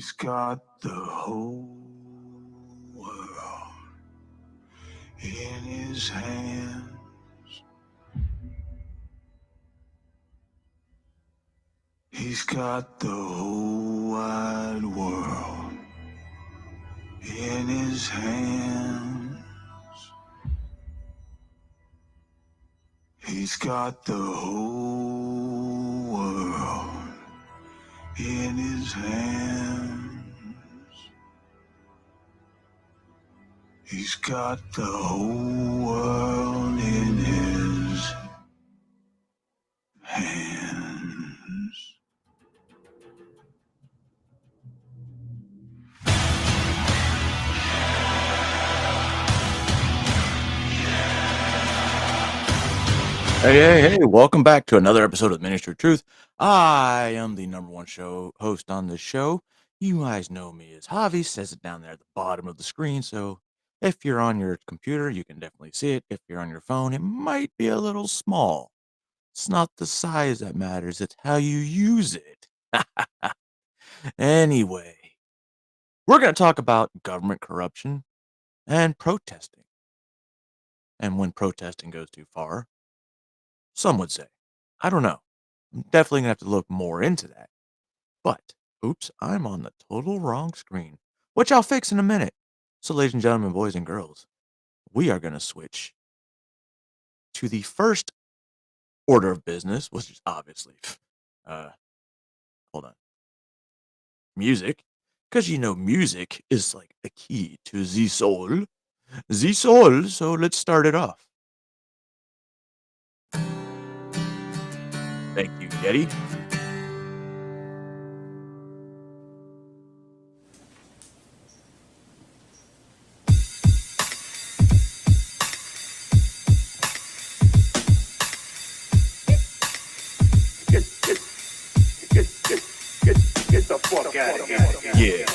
He's got the whole world in his hands. He's got the whole wide world in his hands. He's got the whole world in his hands. He's got the whole world in his hands. Hey, welcome back to another episode of Ministry of Truth. I am the number one host on this show. You guys know me as Javi, says it down there at the bottom of the screen, so if you're on your computer, you can definitely see it. If you're on your phone, it might be a little small. It's not the size that matters, it's how you use it. Anyway, we're going to talk about government corruption and protesting. And when protesting goes too far, some would say. I don't know. I'm definitely going to have to look more into that. But, oops, I'm on the total wrong screen, which I'll fix in a minute. So, ladies and gentlemen, boys and girls, we are going to switch to the first order of business, which is obviously, hold on, music. Because, you know, music is like the key to the soul. The soul, so let's start it off. Thank you, Yeti. Get the fuck out of here. Yeah.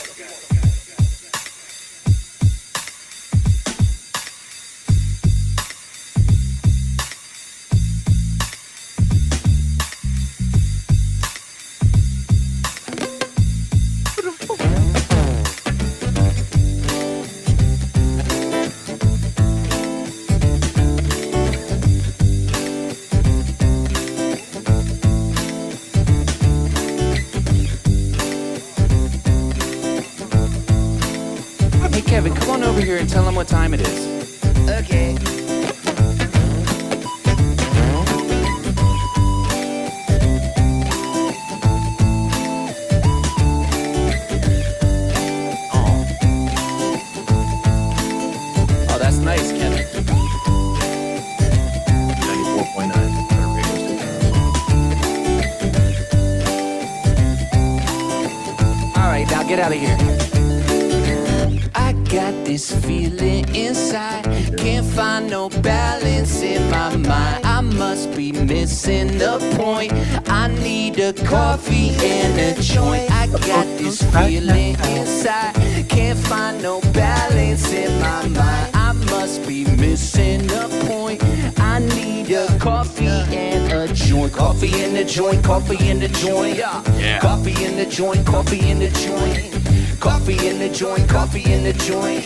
Hey Kevin, come on over here and tell him what time it is. Okay. Oh, that's nice, Kevin. 94.9 radio station. All right, now get out of here. I got this feeling inside, can't find no balance in my mind. I must be missing the point. I need a coffee and a joint. I got this feeling inside, can't find no balance in my mind. I must be missing the point. I need a coffee and a joint. Coffee in the joint, coffee in the joint. Yeah. Coffee in the joint, coffee in the joint. Coffee in the joint, coffee in the joint.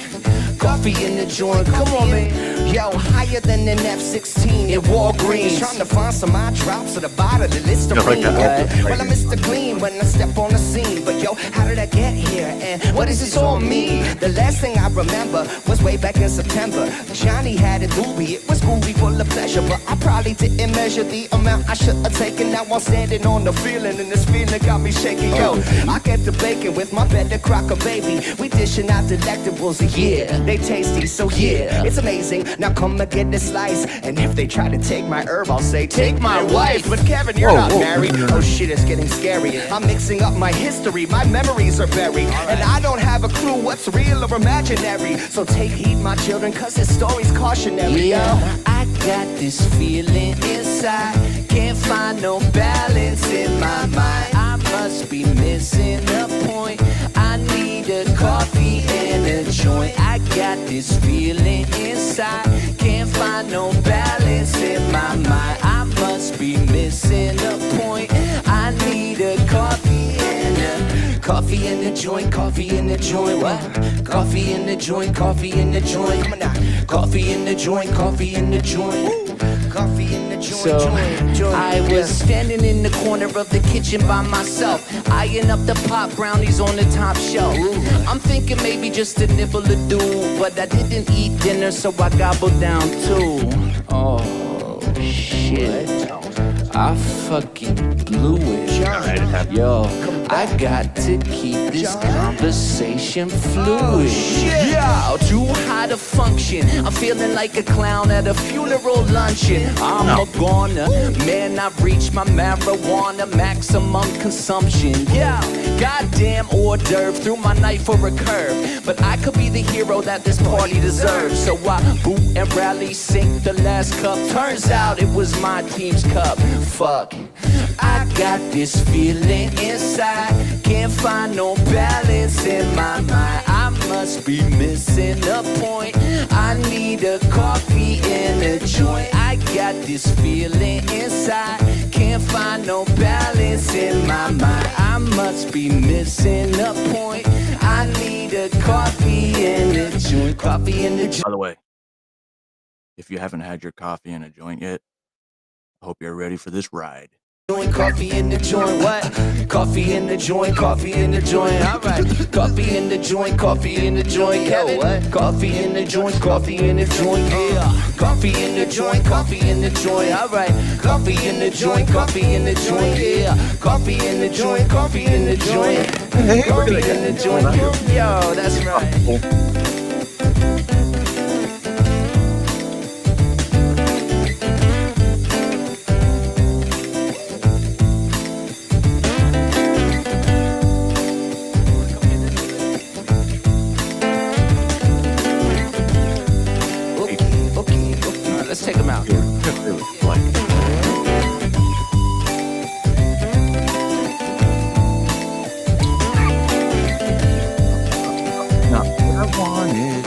Coffee in the joint, come on, man. Yo, higher than an F-16 in Walgreens. Trying to find some eye drops at the bottom of the Listerine. Well, I missed the clean when I step on the scene. But yo, how did I get here? And what does this all mean? The last thing I remember was way back in September. Johnny had a doobie, it was groovy, full of pleasure. But I probably didn't measure the amount I should have taken. Now I'm standing on the feeling, and this feeling got me shaking. Yo, I get the bacon with my better crocker, baby. We dishing out delectables, yeah. They tasty, so yeah, it's amazing. Now come and get this slice. And if they try to take my herb, I'll say, take my wife. But Kevin, you're not married. Oh shit, it's getting scary. I'm mixing up my history, my memories are buried. And I don't have a clue what's real or imaginary. So take heed, my children, cause this story's cautionary. Yeah, I got this feeling inside, can't find no balance in my mind. I must be missing the point. I need a coffee and a joint. I got this feeling inside, can't find no balance in my mind. I must be missing the point. I need a coffee and a Coffee in the joint, coffee in the joint. What? Coffee in the joint, coffee in the joint. Come on now. Coffee in the joint, coffee in the joint. Coffee in the joint, So I was standing in the corner of the kitchen by myself, eyeing up the pop brownies on the top shelf. I'm thinking maybe just a nibble or do, but I didn't eat dinner, so I gobbled down too. Oh shit, I fucking blew it. Yo, I got to keep this conversation fluid. Yo, too high to function. I'm feeling like a clown at a funeral luncheon. I'm a goner, man, I've reached my marijuana maximum consumption. Yeah, goddamn hors d'oeuvre, threw my knife for a curve. But I could be the hero that this party deserves. So I boot and rally, sink the last cup. Turns out it was my team's cup. Fuck, I got this feeling inside. Can't find no balance in my mind. I must be missing the point. I need a coffee and a joint. I got this feeling inside. Can't find no balance in my mind. I must be missing the point. I need a coffee and a joint. Coffee and a joint. By the way, if you haven't had your coffee and a joint yet, I hope you're ready for this ride. Coffee in the joint, what? Coffee in the joint, coffee in the joint, alright. Coffee in the joint, coffee in the joint, Kevin. What? Coffee in the joint, coffee in the joint, yeah. Coffee in the joint, coffee in the joint, alright. Coffee in the joint, coffee in the joint, yeah. Coffee in the joint, coffee in the joint. Coffee in the joint, yo, that's right. Let's take them out. Not what I wanted.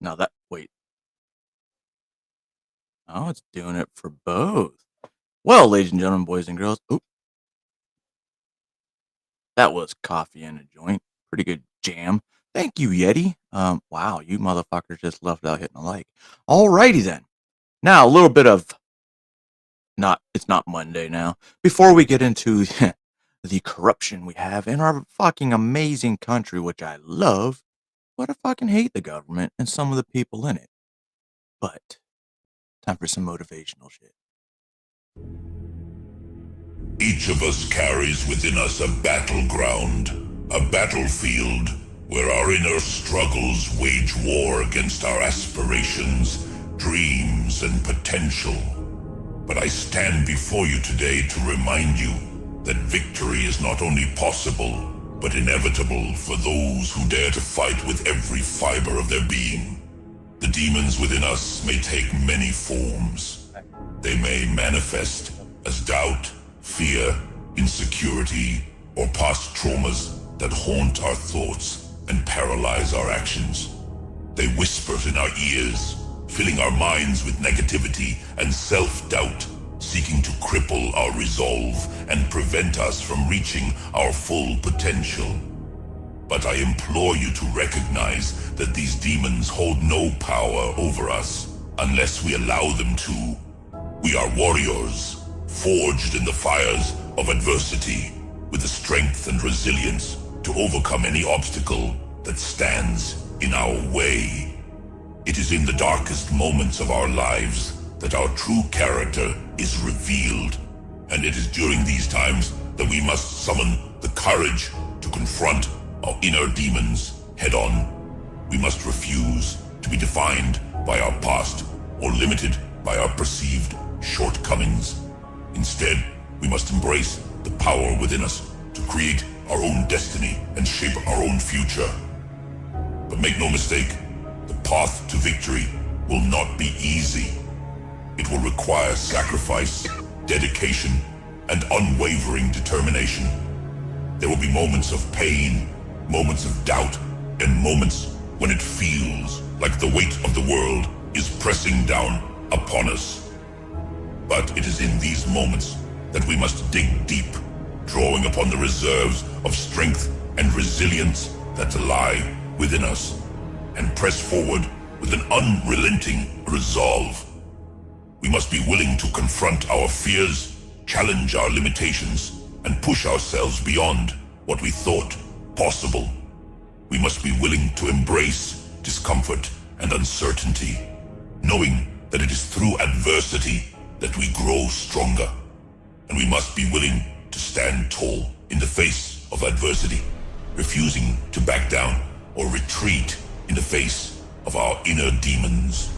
Now that, wait. Oh, it's doing it for both. Well, ladies and gentlemen, boys and girls, that was Coffee and a Joint. Pretty good jam. Thank you, Yeti. Wow, you motherfuckers just left without hitting a like. Alrighty then. Now, a little bit of, it's not Monday now. Before we get into the corruption we have in our fucking amazing country, which I love, but I fucking hate the government and some of the people in it. But, time for some motivational shit. Each of us carries within us a battleground, a battlefield where our inner struggles wage war against our aspirations, dreams, and potential. But I stand before you today to remind you that victory is not only possible, but inevitable for those who dare to fight with every fiber of their being. The demons within us may take many forms. They may manifest as doubt, fear, insecurity, or past traumas that haunt our thoughts and paralyze our actions. They whisper in our ears, filling our minds with negativity and self-doubt, seeking to cripple our resolve and prevent us from reaching our full potential. But I implore you to recognize that these demons hold no power over us unless we allow them to. We are warriors, forged in the fires of adversity, with the strength and resilience to overcome any obstacle that stands in our way. It is in the darkest moments of our lives that our true character is revealed, and it is during these times that we must summon the courage to confront our inner demons head-on. We must refuse to be defined by our past or limited by our perceived shortcomings. Instead, we must embrace the power within us to create our own destiny and shape our own future. But make no mistake, the path to victory will not be easy. It will require sacrifice, dedication, and unwavering determination. There will be moments of pain, moments of doubt, In moments when it feels like the weight of the world is pressing down upon us. But it is in these moments that we must dig deep, drawing upon the reserves of strength and resilience that lie within us, and press forward with an unrelenting resolve. We must be willing to confront our fears, challenge our limitations, and push ourselves beyond what we thought possible. We must be willing to embrace discomfort and uncertainty, knowing that it is through adversity that we grow stronger. And we must be willing to stand tall in the face of adversity, refusing to back down or retreat in the face of our inner demons.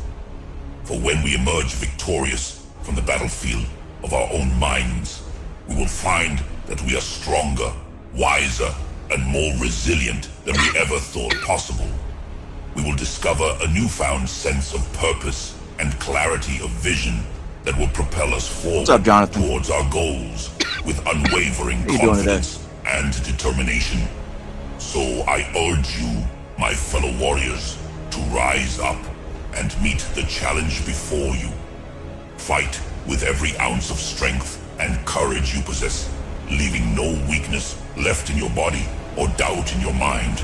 For when we emerge victorious from the battlefield of our own minds, we will find that we are stronger, wiser, and more resilient than we ever thought possible. We will discover a newfound sense of purpose and clarity of vision that will propel us forward towards our goals with unwavering confidence and determination. So I urge you, my fellow warriors, to rise up and meet the challenge before you. Fight with every ounce of strength and courage you possess, leaving no weakness left in your body or doubt in your mind.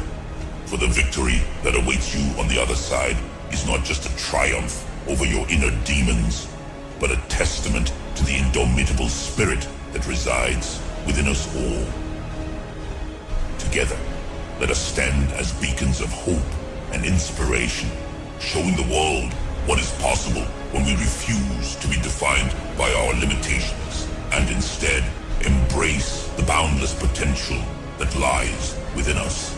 For the victory that awaits you on the other side is not just a triumph over your inner demons, but a testament to the indomitable spirit that resides within us all. Together, let us stand as beacons of hope and inspiration, showing the world what is possible when we refuse to be defined by our limitations and instead embrace the boundless potential that lies within us.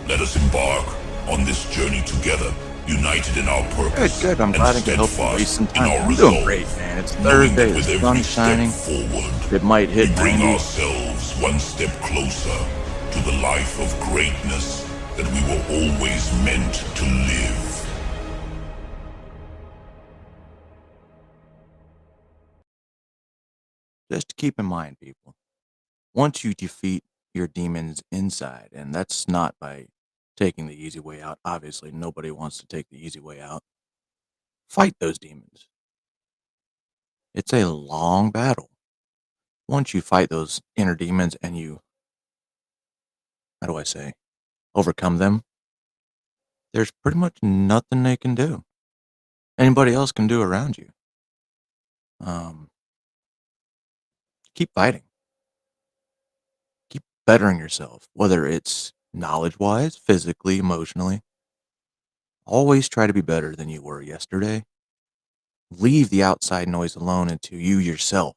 Let us embark on this journey together, united in our purpose Good. I'm glad I can help you waste some time. I'm doing great, man. It's Thursday, the sun's shining. It might hit we bring 90. ourselves one step closer to the life of greatness that we were always meant to live. Just keep in mind, people, once you defeat your demons inside, and that's not by taking the easy way out. Obviously, nobody wants to take the easy way out. Fight those demons. It's a long battle. Once you fight those inner demons and you, overcome them, there's pretty much nothing they can do. Anybody else can do around you. Keep fighting. Keep bettering yourself, whether it's knowledge-wise, physically, emotionally. Always try to be better than you were yesterday. Leave the outside noise alone until you yourself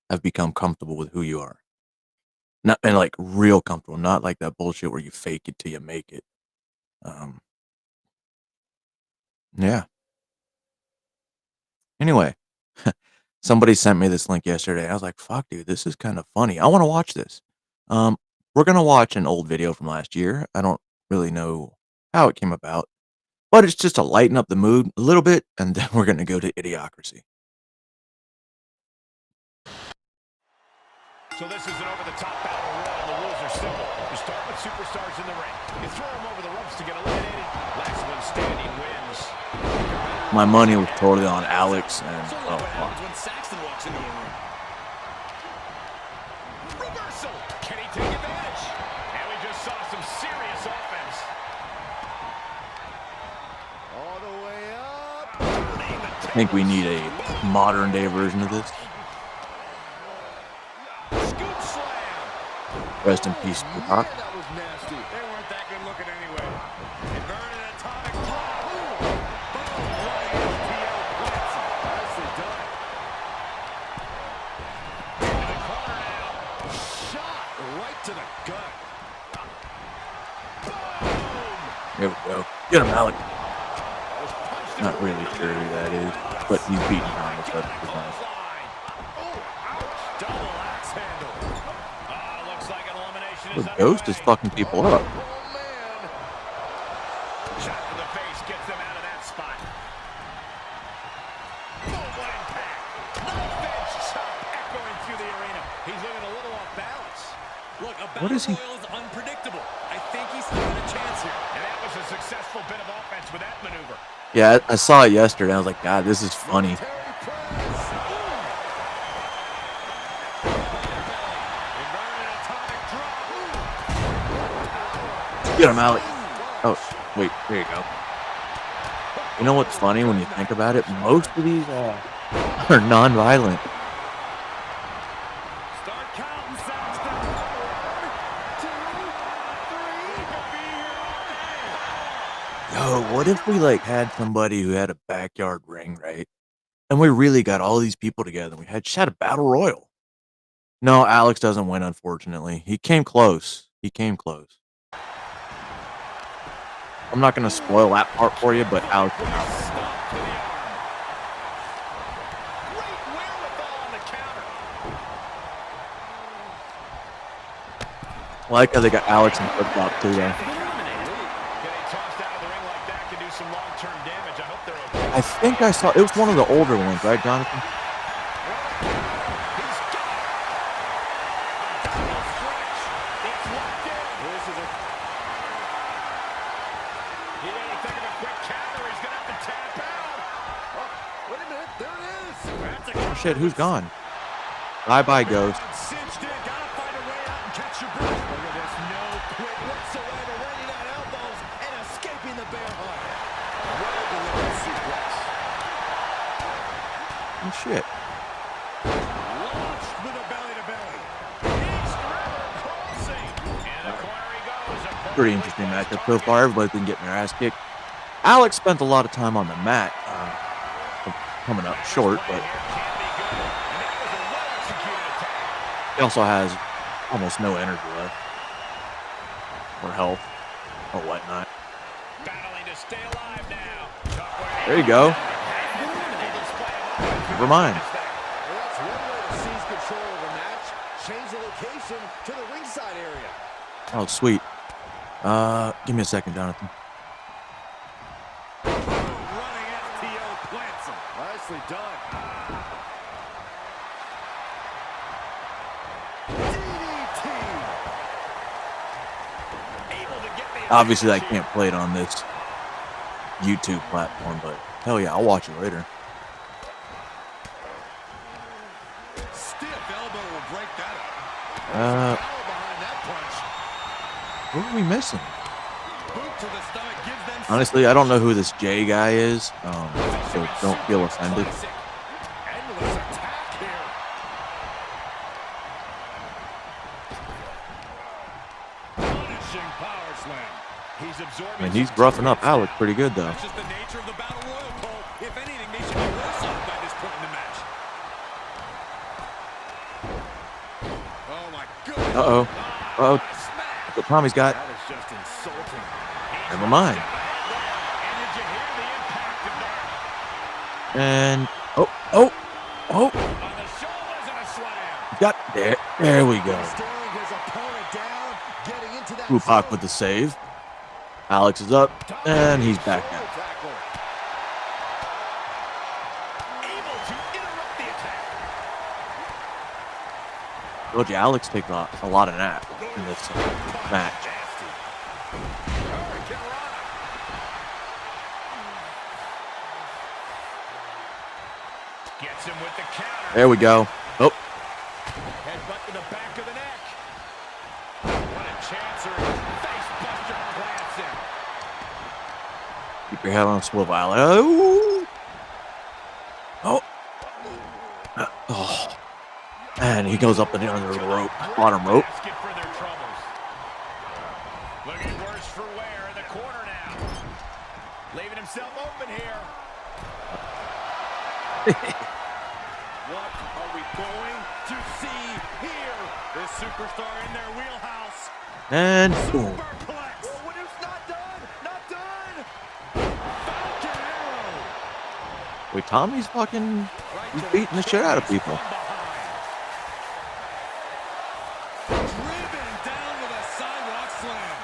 have become comfortable with who you are. Not and like real comfortable, not like that bullshit where you fake it till you make it. Yeah. Anyway, somebody sent me this link yesterday. I was like, fuck, dude, this is kind of funny. I want to watch this. We're going to watch an old video from last year. I don't really know how it came about, but it's just to lighten up the mood a little bit, and then we're going to go to Idiocracy. So this is an over-the-top battle royal. The rules are simple. You start with superstars in the ring. You throw them over the ropes to get eliminated. Last one standing wins. My money was totally on Alex, and So look what happens when Saxton walks into a ring. Reversal. Can he take advantage? And we just saw some serious offense. All the way up. I think we need a modern day version of this. Scoop slam. Rest in peace, Tupac. That was nasty. They weren't that good looking anyway. And burn an atomic drop. Boom. Right FPO. Nicely done. Into the corner now. Shot right to the gut. Boom. There we go. Get him, Alex. Not really sure who that is, but he's beating Thomas. That's pretty nice. Double axe handle. Looks like an elimination is The Ghost is fucking people up. Oh, man. Shot to the face gets them out of that spot. Boom, what impact. Fed shot echoing through the arena. He's looking a little off balance. Look, a What is he? battle royal is unpredictable. Yeah, I saw it yesterday. I was like, God, this is funny. Get him, Alex. Oh, wait, there you go. You know what's funny when you think about it? Most of these are non-violent. Start counting, Saxton. 1, 2, 3. Yo, what if we like had somebody who had a backyard ring, right? And we really got all these people together. We had just had a battle royal. No, Alex doesn't win, unfortunately. He came close. He came close. I'm not gonna spoil that part for you, but Alex went out. Stop to the arm. Great wherewithal on the counter. I like how they got Alex in flip-flop too, though. Getting tossed out of the ring like that can do some long-term damage. I hope they're okay. I think I saw it was one of the older ones, right, Jonathan? He's got it. Double stretch. It's locked in. This is a... He ain't thinking of a quick counter. He's going to have to tap out. Oh, wait a minute. There it is. That's a Oh, shit, who's gone? Bye-bye, Ghost. cinched in. Got to find a way out and catch your breath. Look at this. No quit whatsoever. Raining on elbows and escaping the bear hug. Well-delivered suplex. Oh, shit. Launched with a belly-to-belly. East River crossing. In the corner he goes. Pretty interesting matchup so far. Everybody's been getting their ass kicked. Alex spent a lot of time on the mat, coming up short, but he also has almost no energy left, or health, or whatnot. Battling to stay alive now. There you go. Never mind. Well, that's one way to seize control of a match. Change the location to the ringside area. Oh, sweet. Give me a second, Jonathan. Running FTO plants him. Nicely done. DDT. Able to get the Obviously, I advantage can't play it on this YouTube platform, but hell yeah, I'll watch it later. here. Stiff elbow will break that up. Uh, Power behind that punch. what are we missing? Boot to the stomach gives them Honestly, I don't know who this J guy is, so don't feel offended. classic. Endless attack here. Punishing power slam. He's absorbing. I mean, he's some roughing up damage Alex now. pretty good, though. That's just the nature of the battle royal, Cole. If anything, they should be worse off by this point in the match. Oh my goodness. Uh-oh. Uh-oh. Smash. Look what Tommy's got. That is just insulting. Never mind. And did you hear the impact of that? And, oh, On the shoulders and a slam. got, there we go. Staring his opponent down, getting into that Tupac zone. with the save. Alex is up, and he's back down. Tackle. Able to interrupt the attack. Told you, Alex takes a lot of nap in this match. Hurricane Rana. Gets him with the counter. There we go. Oh, Headbutt to the back of the neck. What a chancer. Face buster plants him. keep your head on a swivel, Alex. Oh, oh, and he goes up and under the rope, bottom rope. Basket for their troubles. Looking worse for wear in the corner now. Leaving himself open here. What are we going to see here? This superstar in their wheelhouse. And boom. Superplex. Oh, when it's not done, not done. Falcon arrow. Wait, Tommy's fucking, Right he's to beating the shit out of people. from behind. Driven down with a sidewalk slam.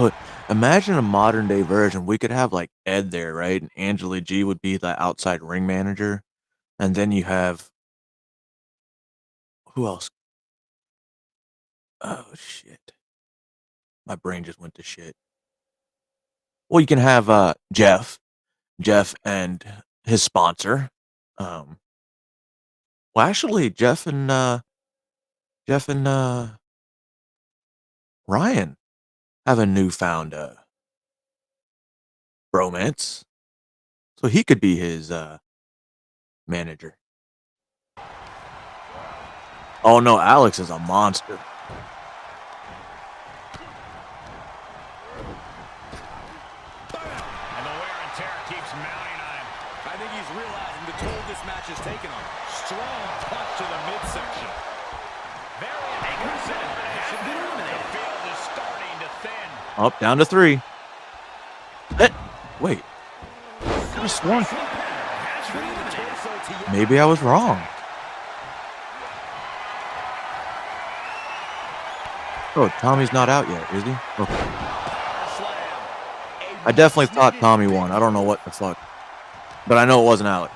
Yo, imagine a modern day version. We could have like Ed there, right? And Angela G would be the outside ring manager. And then you have, who else? Oh, shit. My brain just went to shit. Well, you can have Jeff and his sponsor. Well, actually, Jeff and Ryan have a newfound bromance, so he could be his manager. Oh no, Alex is a monster. And the wear and tear keeps mounting on him. I think he's realizing the toll this match has taken on him. Strong punch to the midsection. Very aggressive. The field is starting to thin. Up, down to 3. Wait. I could have sworn. Maybe I was wrong. Oh, Tommy's not out yet, is he? Okay. I definitely thought Tommy won. I don't know what the fuck. But I know it wasn't Alex.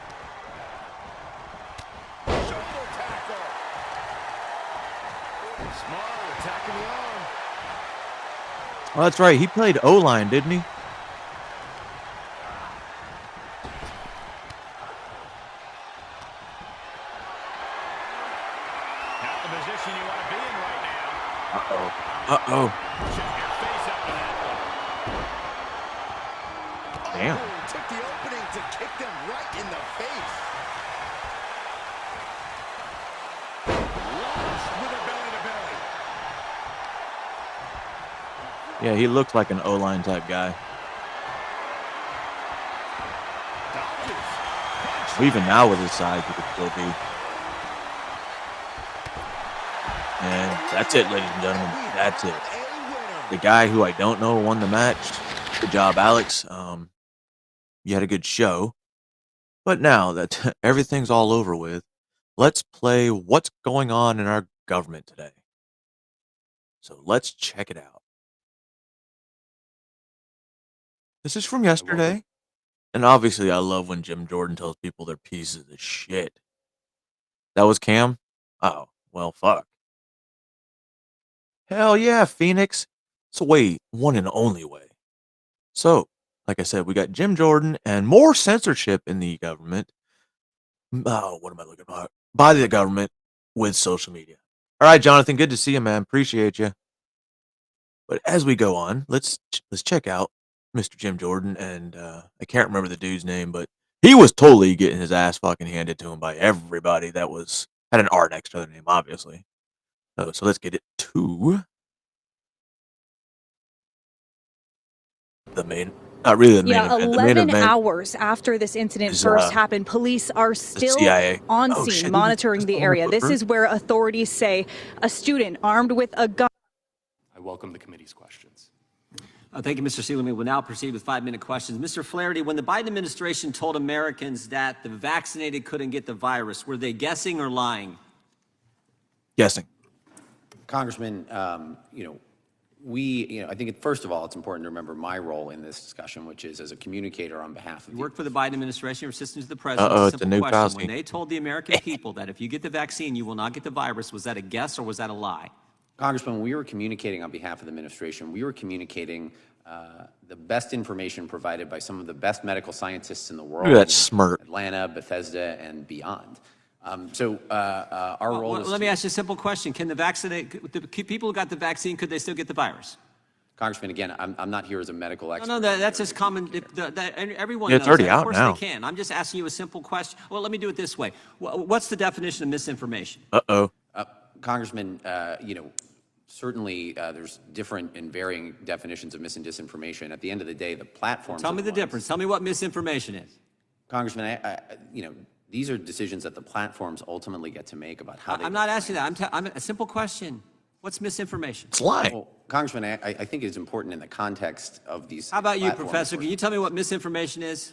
Oh, that's right. He played O-line, didn't he? Not the position you want to be in right now. Uh-oh. Check your face out of that one. Damn. Oh, took the opening to kick them right in the face. Launched with a belly-to-belly. Yeah, he looked like an O-line type guy. Well, even now with his size, he could still be. And that's it, ladies and gentlemen. That's it. The guy who I don't know won the match. Good job, Alex. You had a good show. But now that everything's all over with, let's play what's going on in our government today. So let's check it out. This is from yesterday. And obviously, I love when Jim Jordan tells people they're pieces of shit. That was Cam? Oh, well, fuck. Hell yeah, Phoenix. It's the way, one and only way. So, like I said, we got Jim Jordan and more censorship in the government. Oh, what am I looking at? By the government with social media. All right, Jonathan, good to see you, man. Appreciate you. But as we go on, let's check out Mr. Jim Jordan, and I can't remember the dude's name, but he was totally getting his ass fucking handed to him by everybody that had an R next to their name, obviously. So let's get it to the main, not really the main event. The main 11 event hours after this incident is, first happened, police are still CIA. on Oh, scene shit, monitoring that's the the area. one This with is where authorities say a student armed with a gun. I welcome the committee's questions. Thank you, Mr. Seeley. We will now proceed with 5-minute questions. Mr. Flaherty, when the Biden administration told Americans that the vaccinated couldn't get the virus, were they guessing or lying? Guessing. Congressman, I think first of all, it's important to remember my role in this discussion, which is as a communicator on behalf of You the work for the Biden administration, you're assistant to the president. Uh-oh, It's it's a new question. Kowski. When they told the American people that if you get the vaccine, you will not get the virus, was that a guess or was that a lie? Congressman, when we were communicating on behalf of the administration, we were communicating the best information provided by some of the best medical scientists in the world. Look at that smirk. Atlanta, Bethesda, and beyond. Our role is Let me ask you a simple question. Can the people who got the vaccine, could they still get the virus? Congressman, again, I'm not here as a medical expert. No, that's just common. Everyone Yeah, knows it's already that. out Of course now. they can. I'm just asking you a simple question. Well, let me do it this way. What's the definition of misinformation? Uh-oh. Congressman, certainly there's different and varying definitions of mis and disinformation. At the end of the day, the platforms. Tell me the difference. Tell me what misinformation is. Congressman, these are decisions that the platforms ultimately get to make about how they. I'm not asking that. I'm a simple question. What's misinformation? It's lying. Well, Congressman, I think it's important in the context of these. How about you, platforms Professor? where- Can you tell me what misinformation is?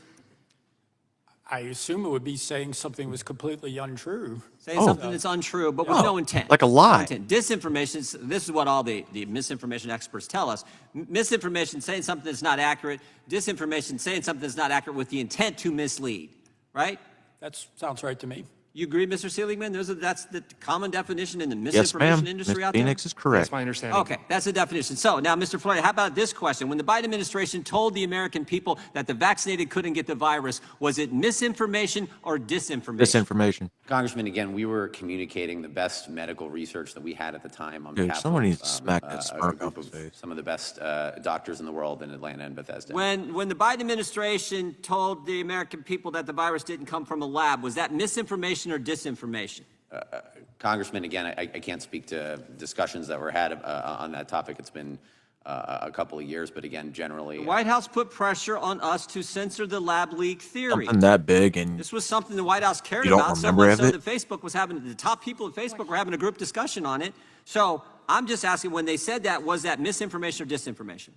I assume it would be saying something was completely untrue. Saying something that's untrue, but with Oh, no intent. like a lie. No intent. Disinformation, this is what all the misinformation experts tell us. Misinformation, saying something that's not accurate. Disinformation, saying something that's not accurate with the intent to mislead, right? That sounds right to me. You agree, Mr. Seligman? That's the common definition in the Yes, misinformation ma'am. industry Ms. out there? Phoenix is correct. That's my understanding. Okay, that's the definition. So now, Mr. Flaherty, how about this question? When the Biden administration told the American people that the vaccinated couldn't get the virus, was it misinformation or disinformation? Disinformation. Congressman, again, we were communicating the best medical research that we had at the time on Dude, behalf someone of needs to smack that a smirk group off his of face. some of the best doctors in the world in Atlanta and Bethesda. When the Biden administration told the American people that the virus didn't come from a lab, was that misinformation or disinformation? Congressman, again, I can't speak to discussions that were had on that topic. It's been a couple of years, but again, generally. The White House put pressure on us to censor the lab leak theory. Something that big, and This was something the White House cared You don't about. So remember much of so it? that Facebook was having, the top people at Facebook were having a group discussion on it. So I'm just asking, when they said that, was that misinformation or disinformation?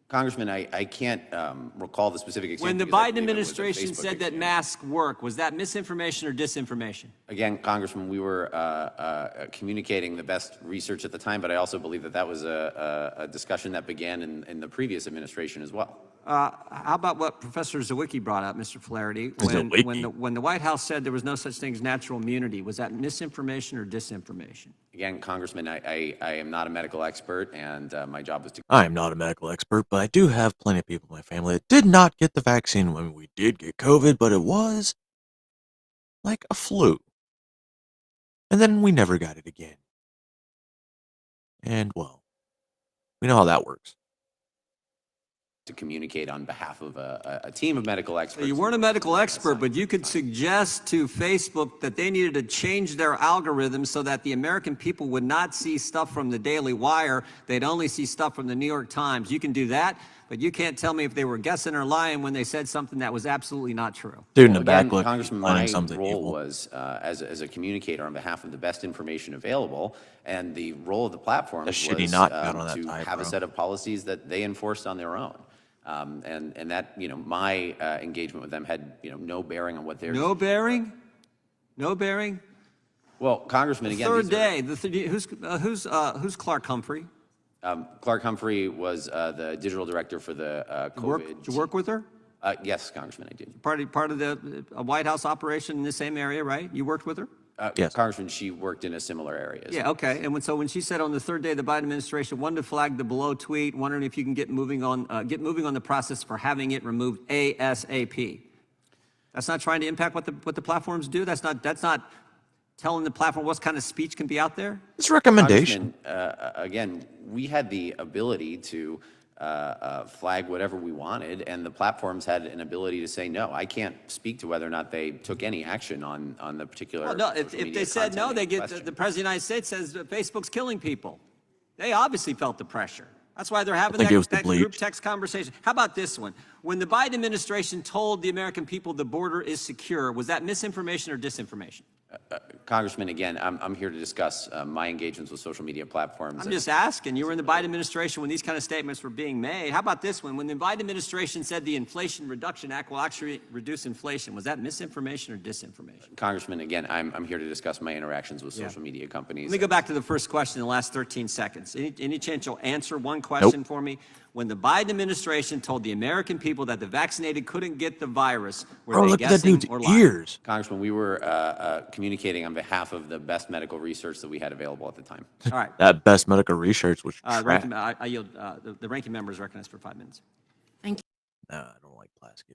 Congressman, I can't recall the specific example. When the because I Biden believe it was a administration Facebook said that exchange. masks work, was that misinformation or disinformation? Again, Congressman, we were communicating the best research at the time, but I also believe that that was a discussion that began in the previous administration as well. How about what Professor Zawicki brought up, Mr. Flaherty? Zawicki. When the White House said there was no such thing as natural immunity, was that misinformation or disinformation? Again, Congressman, I am not a medical expert, and my job was to. I am not a medical expert, but I do have plenty of people in my family that did not get the vaccine when we did get COVID, but it was like a flu. And then we never got it again. And, well, we know how that works. To communicate on behalf of a team of medical experts. So you weren't a medical expert, but you could suggest to Facebook that they needed to change their algorithm so that the American people would not see stuff from the Daily Wire. They'd only see stuff from the New York Times. You can do that, but you can't tell me if they were guessing or lying when they said something that was absolutely not true. Dude in the Again, back look, Congressman, planning my something role evil. was as a communicator on behalf of the best information available, and the role of the platform That was shitty knot got on that to tie, have a bro. set of policies that they enforced on their own. And that, my engagement with them had, no bearing on what they're. No bearing? No bearing? Well, Congressman, again. Third these are- day, who's Clark Humphrey? Clark Humphrey was the digital director for the COVID. Did you work with her? Yes, Congressman, I did. Part of the White House operation in the same area, right? You worked with her? Yes. Congressman, she worked in a similar area. Yeah, okay. And when she said on the third day of the Biden administration, wanted to flag the below tweet, wondering if you can get moving on the process for having it removed ASAP. That's not trying to impact what the platforms do. That's not telling the platform what kind of speech can be out there. It's a recommendation. Congressman, again, we had the ability to flag whatever we wanted, and the platforms had an ability to say no. I can't speak to whether or not they took any action on the particular. Well, no, if social media they said no, content they in get question. the President of the United States says that Facebook's killing people. They obviously felt the pressure. That's why they're having think it was the that group bleach. text conversation. How about this one? When the Biden administration told the American people the border is secure, was that misinformation or disinformation? Congressman, again, I'm here to discuss my engagements with social media platforms. I'm just asking. You were in the Biden administration when these kind of statements were being made. How about this one? When the Biden administration said the Inflation Reduction Act will actually reduce inflation, was that misinformation or disinformation? Congressman, again, I'm here to discuss my interactions with social media companies. Let me go back to the first question in the last 13 seconds. Any chance you'll answer one question for me? When the Biden administration told the American people that the vaccinated couldn't get the virus, were Bro, they look at that guessing dude's or lying? ears. Congressman, we were communicating on behalf of the best medical research that we had available at the time. All right. That best medical research was trash. I yield. The ranking member is recognized for 5 minutes. No, I don't like Plaskett.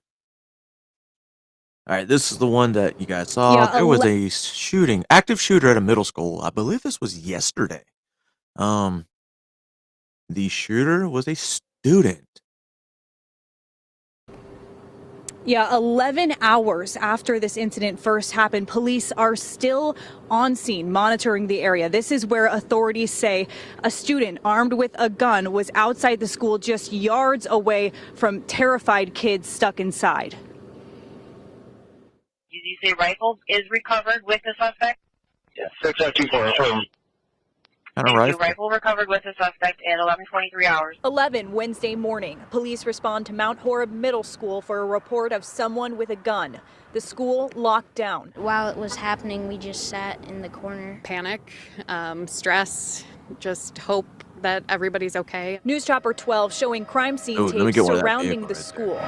All right, this is the one that you guys saw. Yeah, There was a shooting, active shooter at a middle school. I believe this was yesterday. The shooter was a student. Yeah, 11 hours after this incident first happened, police are still on scene monitoring the area. This is where authorities say a student armed with a gun was outside the school just yards away from terrified kids stuck inside. You say rifle is recovered with the suspect? Yes, 624. Kind of Thank you. right. Rifle recovered with the suspect at 11:23 hours. 11 Wednesday morning, police respond to Mount Horeb Middle School for a report of someone with a gun. The school locked down. While it was happening, we just sat in the corner. Panic, stress, just hope that everybody's okay. News Chopper 12 showing crime scene Ooh, let me tapes get one of that surrounding vehicle the right school.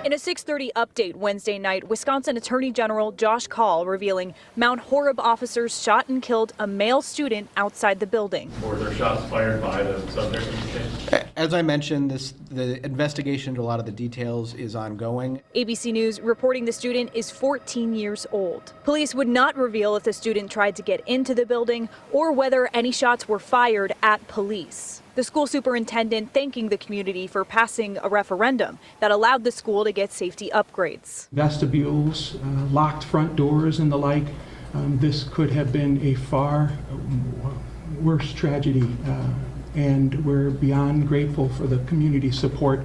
In a 6:30 update Wednesday night, Wisconsin Attorney General Josh Kaul revealing Mount Horeb officers shot and killed a male student outside the building. Were there shots fired by the subject in this case? As I mentioned, the investigation into a lot of the details is ongoing. ABC News reporting the student is 14 years old. Police would not reveal if the student tried to get into the building or whether any shots were fired at police. The school superintendent thanking the community for passing a referendum that allowed the school to get safety upgrades. Vestibules, locked front doors and the like. This could have been a far worse tragedy, and we're beyond grateful for the community support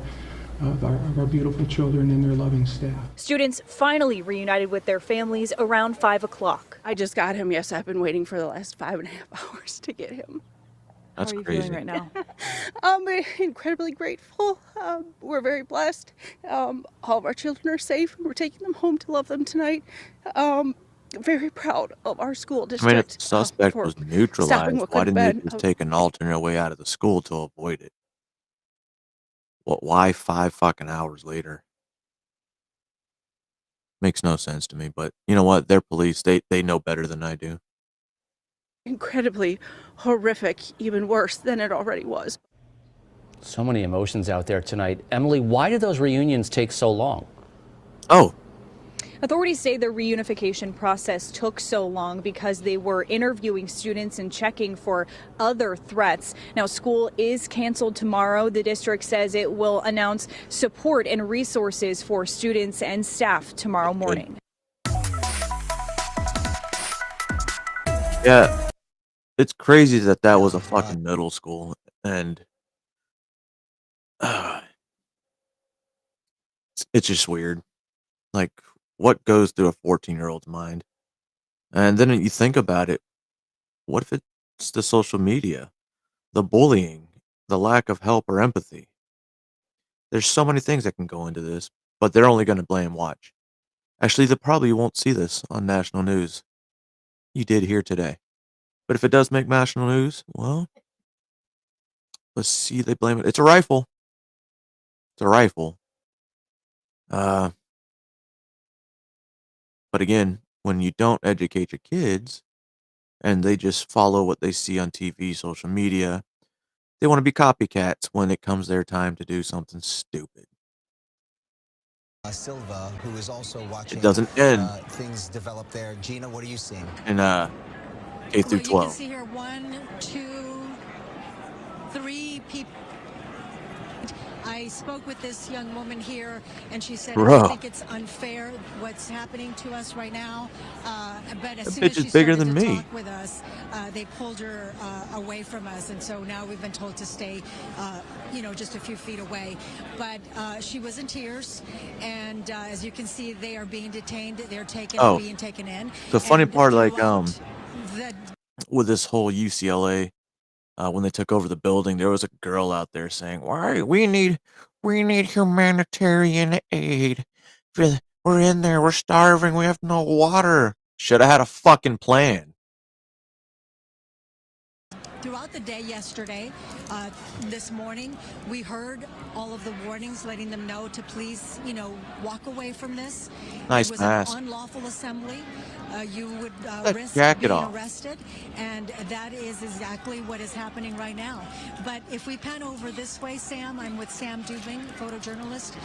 of our beautiful children and their loving staff. Students finally reunited with their families around 5 o'clock. I just got him. Yes, I've been waiting for the last 5.5 hours to get him. That's How are you crazy. feeling right now? I'm incredibly grateful. We're very blessed. All of our children are safe. We're taking them home to love them tonight. Very proud of our school I district. mean, if the suspect for was stopping neutralized, what why could have didn't been they just take an alternate way out of the school to avoid it? Why 5 fucking hours later? Makes no sense to me, but you know what? They're police. They know better than I do. incredibly horrific, even worse than it already was. So many emotions out there tonight. Emily, why did those reunions take so long? Oh. Authorities say the reunification process took so long because they were interviewing students and checking for other threats. Now, school is canceled tomorrow. The district says it will announce support and resources for students and staff tomorrow morning. Yeah. It's crazy that that was a fucking middle school, and it's just weird. Like, what goes through a 14-year-old's mind? And then you think about it, what if it's the social media, the bullying, the lack of help or empathy? There's so many things that can go into this, but they're only going to blame watch. Actually, they probably won't see this on national news. You did here today. But if it does make national news, well, let's see, they blame it. It's a rifle. It's a rifle. But again, when you don't educate your kids and they just follow what they see on TV, social media, they want to be copycats when it comes their time to do something stupid. Silva, who is also watching It doesn't end. Things develop there. Gina, what are you seeing? In K through 12. You can see here 1, 2, 3 people. I spoke with this young woman here, and she said, I think it's unfair what's happening to us right now. But as soon as she started to talk with us, they pulled her away from us. And so now we've been told to stay, just a few feet away. But she was in tears. And as you can see, they are being detained. They're being taken in. The funny part, like, with this whole UCLA, when they took over the building, there was a girl out there saying, "Why we need humanitarian aid. We're in there, we're starving, we have no water." Should have had a fucking plan. Throughout the day yesterday, this morning, we heard all of the warnings letting them know to please, walk away from this. Nice It was mask. an unlawful assembly. You would risk jacket being off. arrested, and that is exactly what is happening right now. But if we pan over this way, Sam, I'm with Sam Dubing, photojournalist.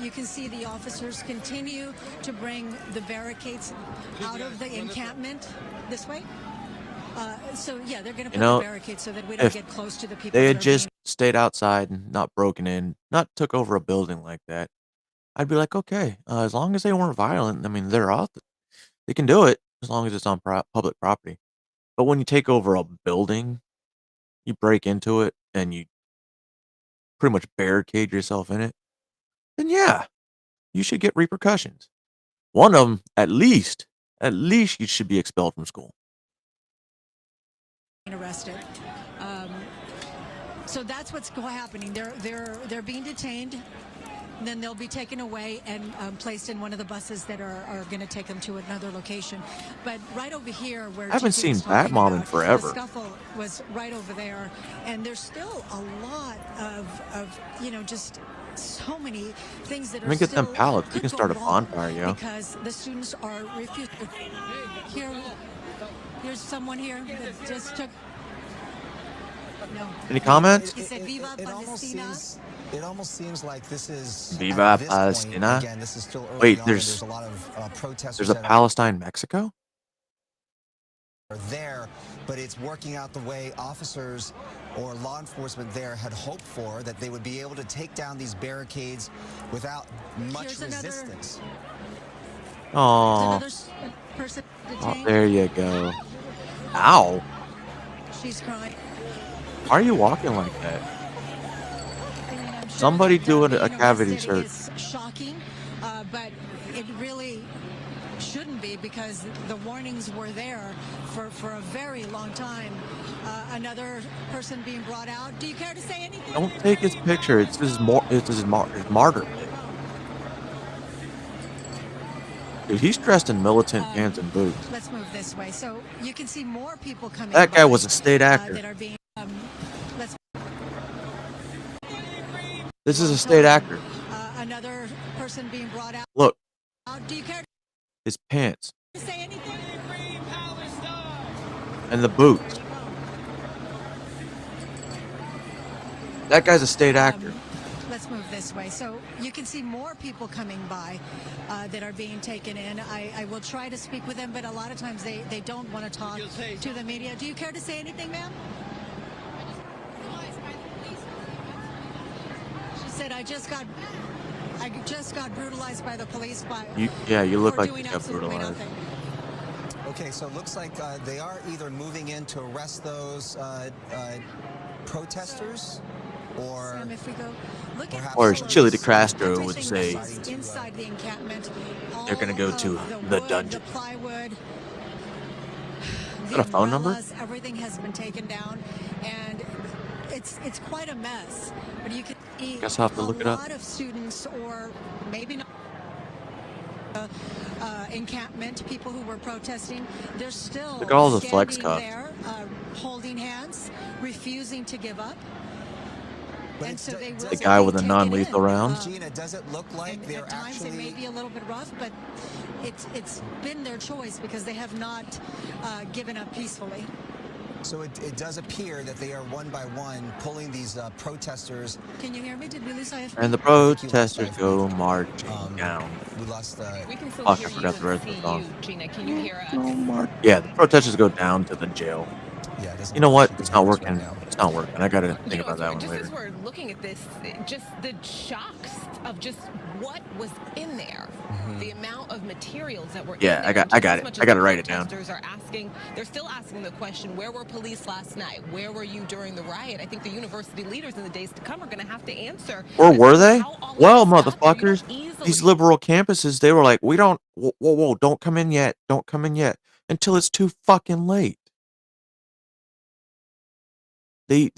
You can see the officers continue to bring the barricades out of the encampment. This way. So yeah, they're going to put the barricades so that we don't get close to the people. They that had are just stayed outside and not broken in, not took over a building like that, I'd be like, okay, as long as they weren't violent, I mean, they're out. They can do it as long as it's on public property. But when you take over a building, you break into it and you pretty much barricade yourself in it, then yeah, you should get repercussions. One of them, at least you should be expelled from school. arrested. So that's what's happening. They're being detained. Then they'll be taken away and placed in one of the buses that are going to take them to another location. But right over here, where I haven't Gigi was seen Bat talking Mom in about, forever. The scuffle was right over there, and there's still a lot of just so many things that Let me are get them still pallets. We could can go start a wrong bonfire, yo. because the students are refusing. Here's someone here that just took. No. Any comments? He said, "Viva Palestina." It almost seems like this is Viva at this point, Palestina. again, this is still early Wait, on. there's A lot of protesters there's a that Palestine, Mexico? are there, but it's working out the way officers or law enforcement there had hoped for, that they would be able to take down these barricades without much Here's another- resistance. Oh, Person there you go. Ow. She's crying. Why are you walking like that? Somebody doing a cavity search. It's shocking, but it really shouldn't be because the warnings were there for a very long time. Another person being brought out. Do you care to say anything? Don't take his picture. It's his martyr. Dude, he's dressed in militant pants and boots. Let's move this way so you can see more people coming. That guy by, was a state actor. that are being. Let's. This is a state actor. Another person being brought out. Look, Do you care his pants to say anything? and the boots. That guy's a state actor. Let's move this way so you can see more people coming by that are being taken in. I will try to speak with them, but a lot of times they don't want to talk to the media. Do you care to say anything, ma'am? She said, I just got brutalized by the police. You look for like doing you got absolutely brutalized. nothing. Okay, so it looks like they are either moving in to arrest those protesters, or Sam, if we go, look at Or as all Chili of DeCastro would everything say, that's inside the encampment. they're gonna go All to of the wood, dungeon. The plywood. Is that a phone number? umbrellas, everything has been taken down, and it's quite a mess. But you can see Guess I'll have to look it up. a lot of students, or maybe not. Encampment, people who were protesting, they're still Look at all the flex standing cups. there, holding hands, refusing to give up. And so they will The guy with be the taken non-lethal in. rounds. Gina, does it look like And they're at times it may actually? be a little bit rough, but it's been their choice because they have not given up peacefully. So it does appear that they are one by one pulling these protesters. Can you hear me? Did we lose IFB? And the protesters go marching down. We lost. We can still Fuck, I hear forgot you the rest of and the see song. you, Gina. Can you hear us? Yeah, the protesters go down to the jail. Yeah, it doesn't You know look like what? she It's can not hear us working. right now. It's not working. I gotta think You know, about that one just later. as we're looking at this, just the shocks of just what was in there, the amount of materials that were Yeah, in I there. got it. Just I gotta write it the down. protesters are asking, they're still asking the question, where were police last night? Where were you during the riot? I think the university leaders in the days to come are going to have to answer. Or as were to they? how all of Well, this got there. You motherfuckers, don't easily these liberal campuses, they were like, we don't, whoa, don't come in yet. Don't come in yet. Until it's too fucking late. They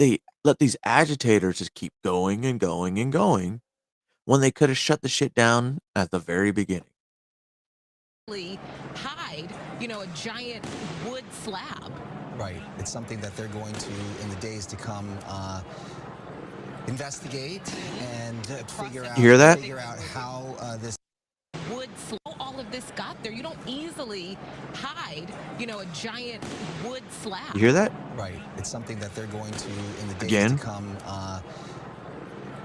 let these agitators just keep going and going and going when they could have shut the shit down at the very beginning. hide, a giant wood slab. Right. It's something that they're going to, in the days to come, investigate and figure out. You hear that? Figure out how this. Wood slab. All of this got there. You don't easily hide, a giant wood slab. You hear that? Right. It's something that they're going to, in the days Again? to come,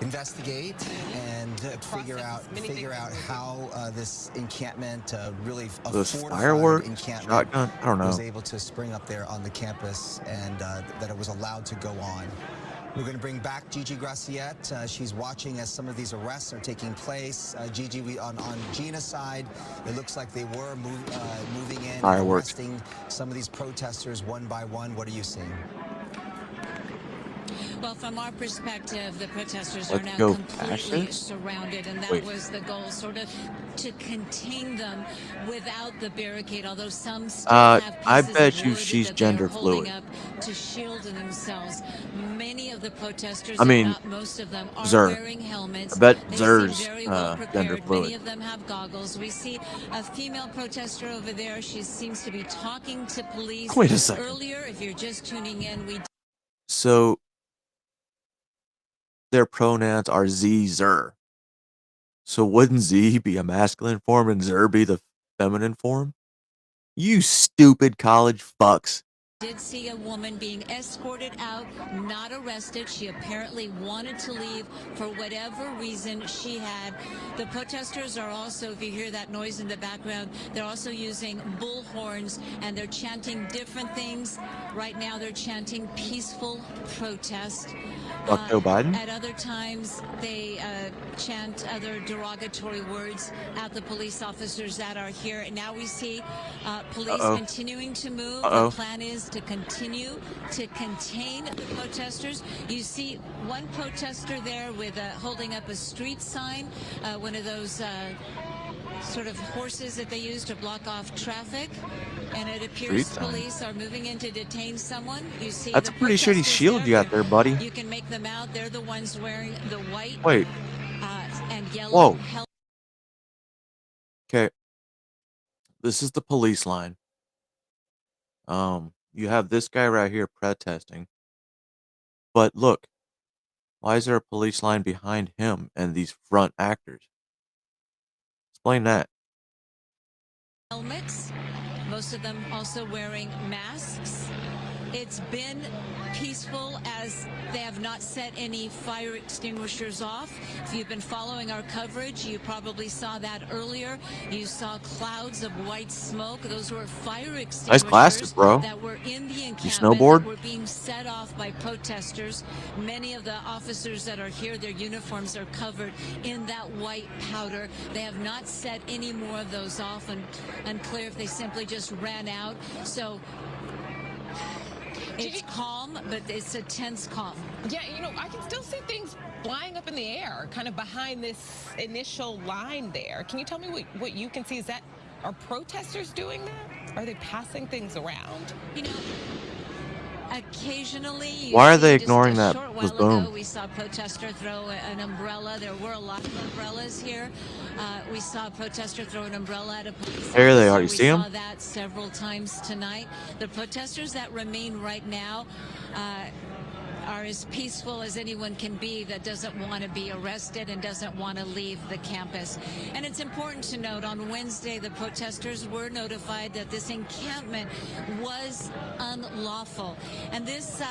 investigate and figure out how this encampment, really a Those fortified fireworks, encampment, shotgun, I don't know. was able to spring up there on the campus, and that it was allowed to go on. We're going to bring back Gigi Graciette. She's watching as some of these arrests are taking place. Gigi, on Gina's side, it looks like they were moving in, Fireworks. arresting some of these protesters one by one. What are you seeing? Well, from our perspective, the protesters Let's are now go completely fascist? surrounded, and that Wait. was the goal, sort of to contain them without the barricade, although some still have I pieces bet of you wood she's that they are gender holding fluid. up to shield themselves. Many of the protesters, I mean, if not most of them, are Zer. wearing helmets. I bet They Zer's, seem very well gender prepared. fluid. Many of them have goggles. We see a female protester over there. She seems to be talking to police. Wait a second. Earlier, if you're just tuning in, we So their pronouns are Zer. So wouldn't Z be a masculine form and Zer be the feminine form? You stupid college fucks. Did see a woman being escorted out, not arrested. She apparently wanted to leave for whatever reason she had. The protesters are also, if you hear that noise in the background, they're also using bullhorns and they're chanting different things. Right now they're chanting peaceful protest. Fuck Joe Biden? At other times, they chant other derogatory words at the police officers that are here. Now we see police continuing to move. The plan is to continue to contain the protesters. You see one protester there with holding up a street sign, one of those sort of horses that they use to block off traffic. And it appears police are moving in to detain someone. You see That's a pretty shitty shield you got there, buddy. You can make them out. They're the ones wearing the white and yellow. Whoa. Okay. This is the police line. You have this guy right here protesting. But look, why is there a police line behind him and these front actors? Explain that. Helmets, most of them also wearing masks. It's been peaceful as they have not set any fire extinguishers off. If you've been following our coverage, you probably saw that earlier. You saw clouds of white smoke. Those were fire extinguishers nice glasses, bro. that were in the encampment. You snowboard? That were being set off by protesters. Many of the officers that are here, their uniforms are covered in that white powder. They have not set any more of those off, and unclear if they simply just ran out. So it's calm, but it's a tense calm. Yeah, you know, I can still see things flying up in the air, kind of behind this initial line there. Can you tell me what you can see? Are protesters doing that? Are they passing things around? You know, occasionally. Why are they ignoring that? Boom. We saw a protester throw an umbrella. There were a lot of umbrellas here. We saw a protester throw an umbrella at a police officer. There they are. You see them? We saw that several times tonight. The protesters that remain right now are as peaceful as anyone can be that doesn't want to be arrested and doesn't want to leave the campus. And it's important to note, on Wednesday, the protesters were notified that this encampment was unlawful. And this,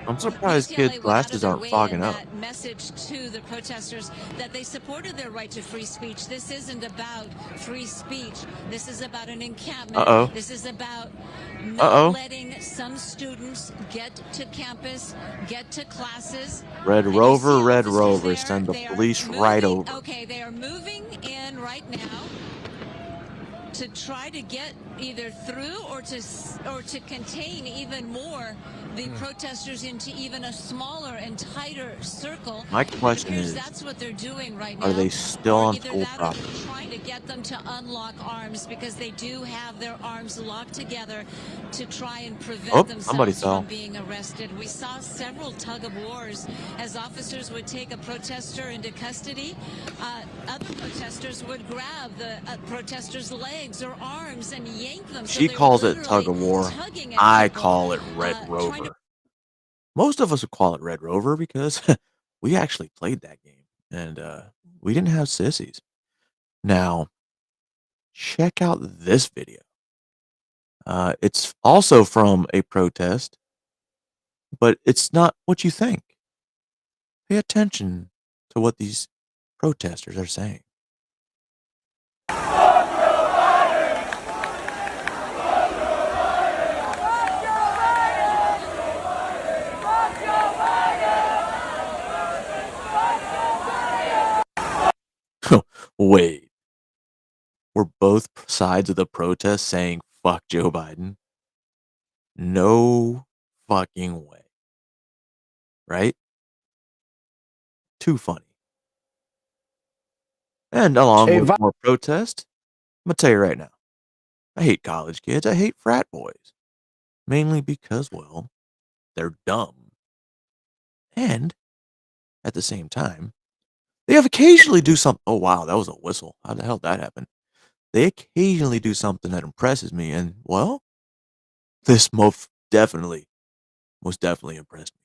I'm surprised kids' glasses aren't fogging up. Message to the protesters that they supported their right to free speech. This isn't about free speech. This is about an encampment. This is about not letting some students get to campus, get to classes. Red Rover, send the police right over. Okay, they are moving in right now to try to get either through or to contain even more the protesters into even a smaller and tighter circle. My question is, that's what they're doing right now. are they still on school property? Trying to get them to unlock arms, because they do have their arms locked together to try and prevent themselves from being arrested. We saw several tug of wars as officers would take a protester into custody. Other protesters would grab the protesters' legs or arms and yank them. She calls it tug of war. I call it Red Rover. Most of us would call it Red Rover because we actually played that game and we didn't have sissies. Now, check out this video. It's also from a protest, but it's not what you think. Pay attention to what these protesters are saying. Wait, were both sides of the protest saying fuck Joe Biden? No fucking way. Right? Too funny. And along with more protest, I'm gonna tell you right now, I hate college kids. I hate frat boys. Mainly because, well, they're dumb. And at the same time, they have occasionally do something. Oh, wow, that was a whistle. How the hell did that happen? They occasionally do something that impresses me. And, well, this most definitely impressed me.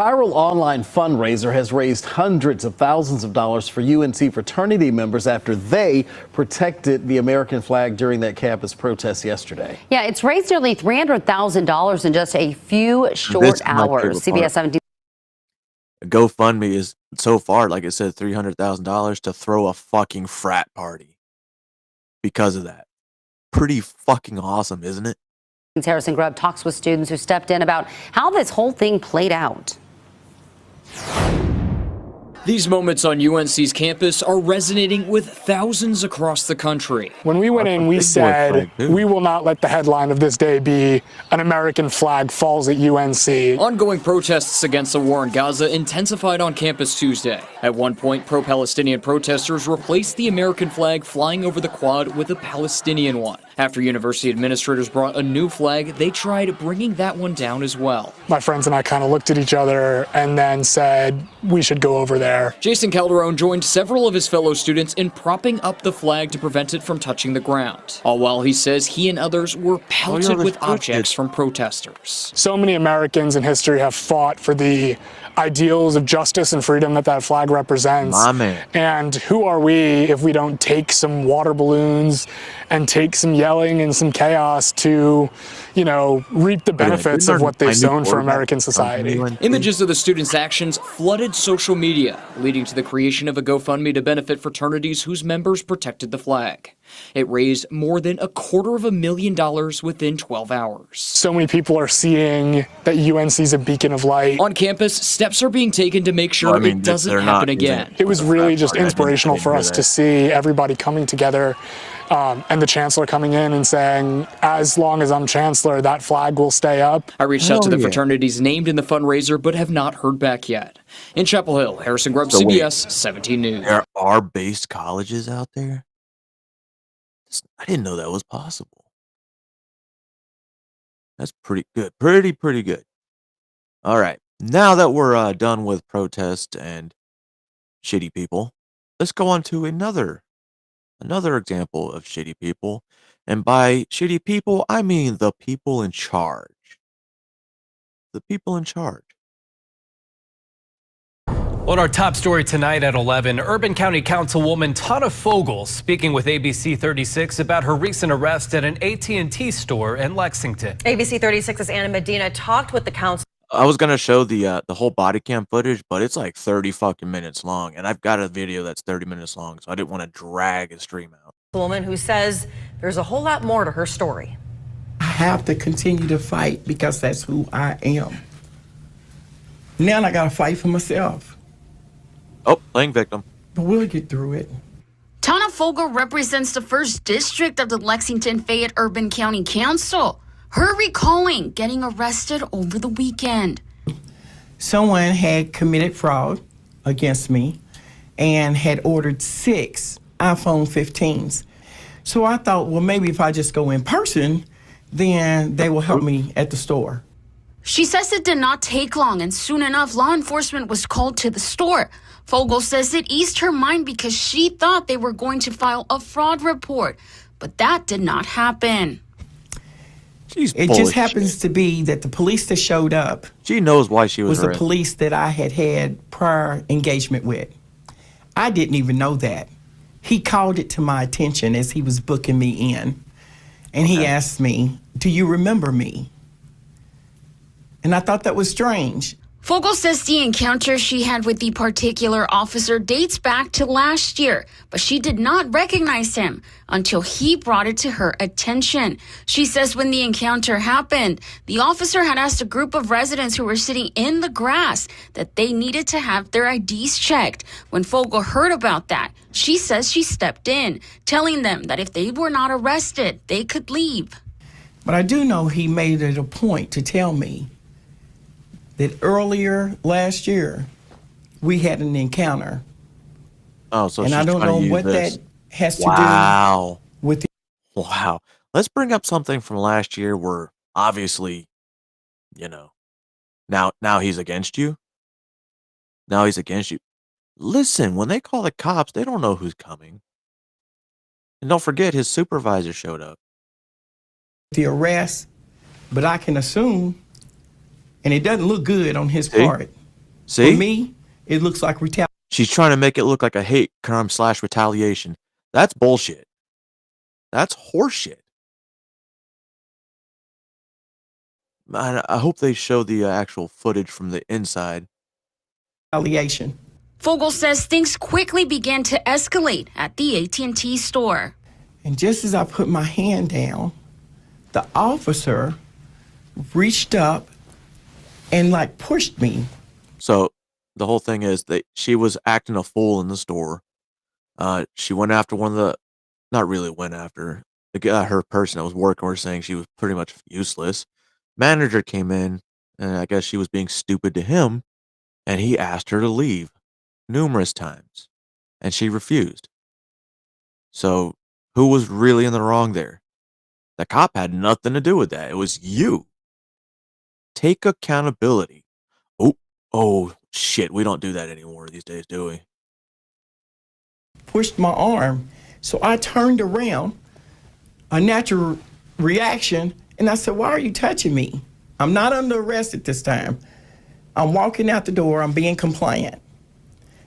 Viral online fundraiser has raised hundreds of thousands of dollars for UNC fraternity members after they protected the American flag during that campus protest yesterday. Yeah, it's raised nearly $300,000 in just a few short hours. CBS 17. GoFundMe is so far, like it said, $300,000 to throw a fucking frat party because of that. Pretty fucking awesome, isn't it? Harrison Grubb talks with students who stepped in about how this whole thing played out. These moments on UNC's campus are resonating with thousands across the country. When we went in, we said, we will not let the headline of this day be an American flag falls at UNC. Ongoing protests against the war in Gaza intensified on campus Tuesday. At one point, pro-Palestinian protesters replaced the American flag flying over the quad with a Palestinian one. After university administrators brought a new flag, they tried bringing that one down as well. My friends and I kind of looked at each other and then said, we should go over there. Jason Calderon joined several of his fellow students in propping up the flag to prevent it from touching the ground. All while he says he and others were pelted with objects from protesters. So many Americans in history have fought for the ideals of justice and freedom that flag represents. My man. And who are we if we don't take some water balloons and take some yelling and some chaos to, you know, reap the benefits of what they've sown for American society? Images of the students' actions flooded social media, leading to the creation of a GoFundMe to benefit fraternities whose members protected the flag. It raised more than $250,000 within 12 hours. So many people are seeing that UNC is a beacon of light. On campus, steps are being taken to make sure it doesn't happen again. It was really just inspirational for us to see everybody coming together and the chancellor coming in and saying, as long as I'm chancellor, that flag will stay up. I reached out to the fraternities named in the fundraiser, but have not heard back yet. In Chapel Hill, Harrison Grubb, CBS 17 News. There are based colleges out there? I didn't know that was possible. That's pretty good. Pretty good. All right. Now that we're done with protest and shitty people, let's go on to another example of shitty people. And by shitty people, I mean the people in charge. The people in charge. On our top story tonight at 11, Urban County Councilwoman Tana Fogel speaking with ABC 36 about her recent arrest at an AT&T store in Lexington. ABC 36's Anna Medina talked with the council. I was gonna show the whole body cam footage, but it's like 30 fucking minutes long, and I've got a video that's 30 minutes long, so I didn't want to drag a stream out. A woman who says there's a whole lot more to her story. I have to continue to fight because that's who I am. Now I gotta fight for myself. Oh, playing victim. But we'll get through it. Tana Fogel represents the 1st District of the Lexington-Fayette Urban County Council. Her recalling getting arrested over the weekend. Someone had committed fraud against me and had ordered 6 iPhone 15s. So I thought, well, maybe if I just go in person, then they will help me at the store. She says it did not take long, and soon enough, law enforcement was called to the store. Fogel says it eased her mind because she thought they were going to file a fraud report, but that did not happen. It just happens to be that the police that showed up, she knows why she was the arrested. police that I had prior engagement with. I didn't even know that. He called it to my attention as he was booking me in, and he asked me, "Do you remember me?" And I thought that was strange. Fogel says the encounter she had with the particular officer dates back to last year, but she did not recognize him until he brought it to her attention. She says when the encounter happened, the officer had asked a group of residents who were sitting in the grass that they needed to have their IDs checked. When Fogel heard about that, she says she stepped in, telling them that if they were not arrested, they could leave. But I do know he made it a point to tell me that earlier last year, we had an encounter. Oh, so and she's I don't trying know to use what this. that has to Wow. do with the Wow. Let's bring up something from last year where obviously, now he's against you. Now he's against you. Listen, when they call the cops, they don't know who's coming. And don't forget, his supervisor showed up. the arrest, but I can assume, and it doesn't look good on his part, See? me, it looks like retaliation. She's trying to make it look like a hate crime / retaliation. That's bullshit. That's horseshit. I hope they show the actual footage from the inside. Retaliation. Fogel says things quickly began to escalate at the AT&T store. And just as I put my hand down, the officer reached up and like pushed me. So the whole thing is that she was acting a fool in the store. She went after one of the, not really went after, the guy, her person that was working with her, saying she was pretty much useless. Manager came in, and I guess she was being stupid to him, and he asked her to leave numerous times, and she refused. So who was really in the wrong there? The cop had nothing to do with that. It was you. Take accountability. Oh shit, we don't do that anymore these days, do we? Pushed my arm. So I turned around, a natural reaction, and I said, why are you touching me? I'm not under arrest at this time. I'm walking out the door, I'm being compliant.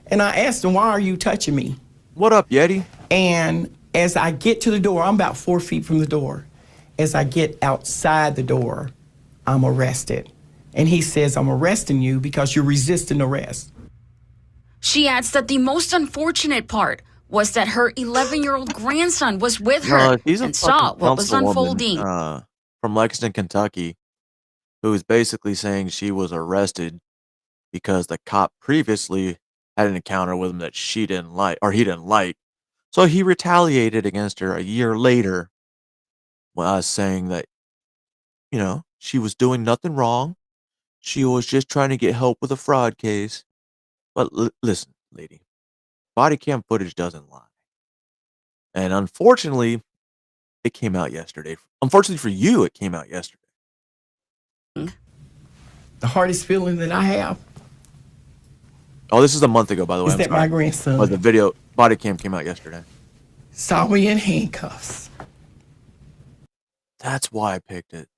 And I asked him, why are you touching me? What up, Yeti? And as I get to the door, I'm about 4 feet from the door. As I get outside the door, I'm arrested. And he says, I'm arresting you because you're resisting arrest. She adds that the most unfortunate part was that her 11-year-old grandson was with her and saw what was unfolding. From Lexington, Kentucky, who is basically saying she was arrested because the cop previously had an encounter with him that she didn't like, or he didn't like. So he retaliated against her a year later, saying that, she was doing nothing wrong. She was just trying to get help with a fraud case. But listen, lady, body cam footage doesn't lie. And unfortunately, it came out yesterday. Unfortunately for you, it came out yesterday. The hardest feeling that I have. Oh, this is a month ago, by the way. Is that my grandson? Oh, the video body cam came out yesterday. Saw me in handcuffs. That's why I picked it.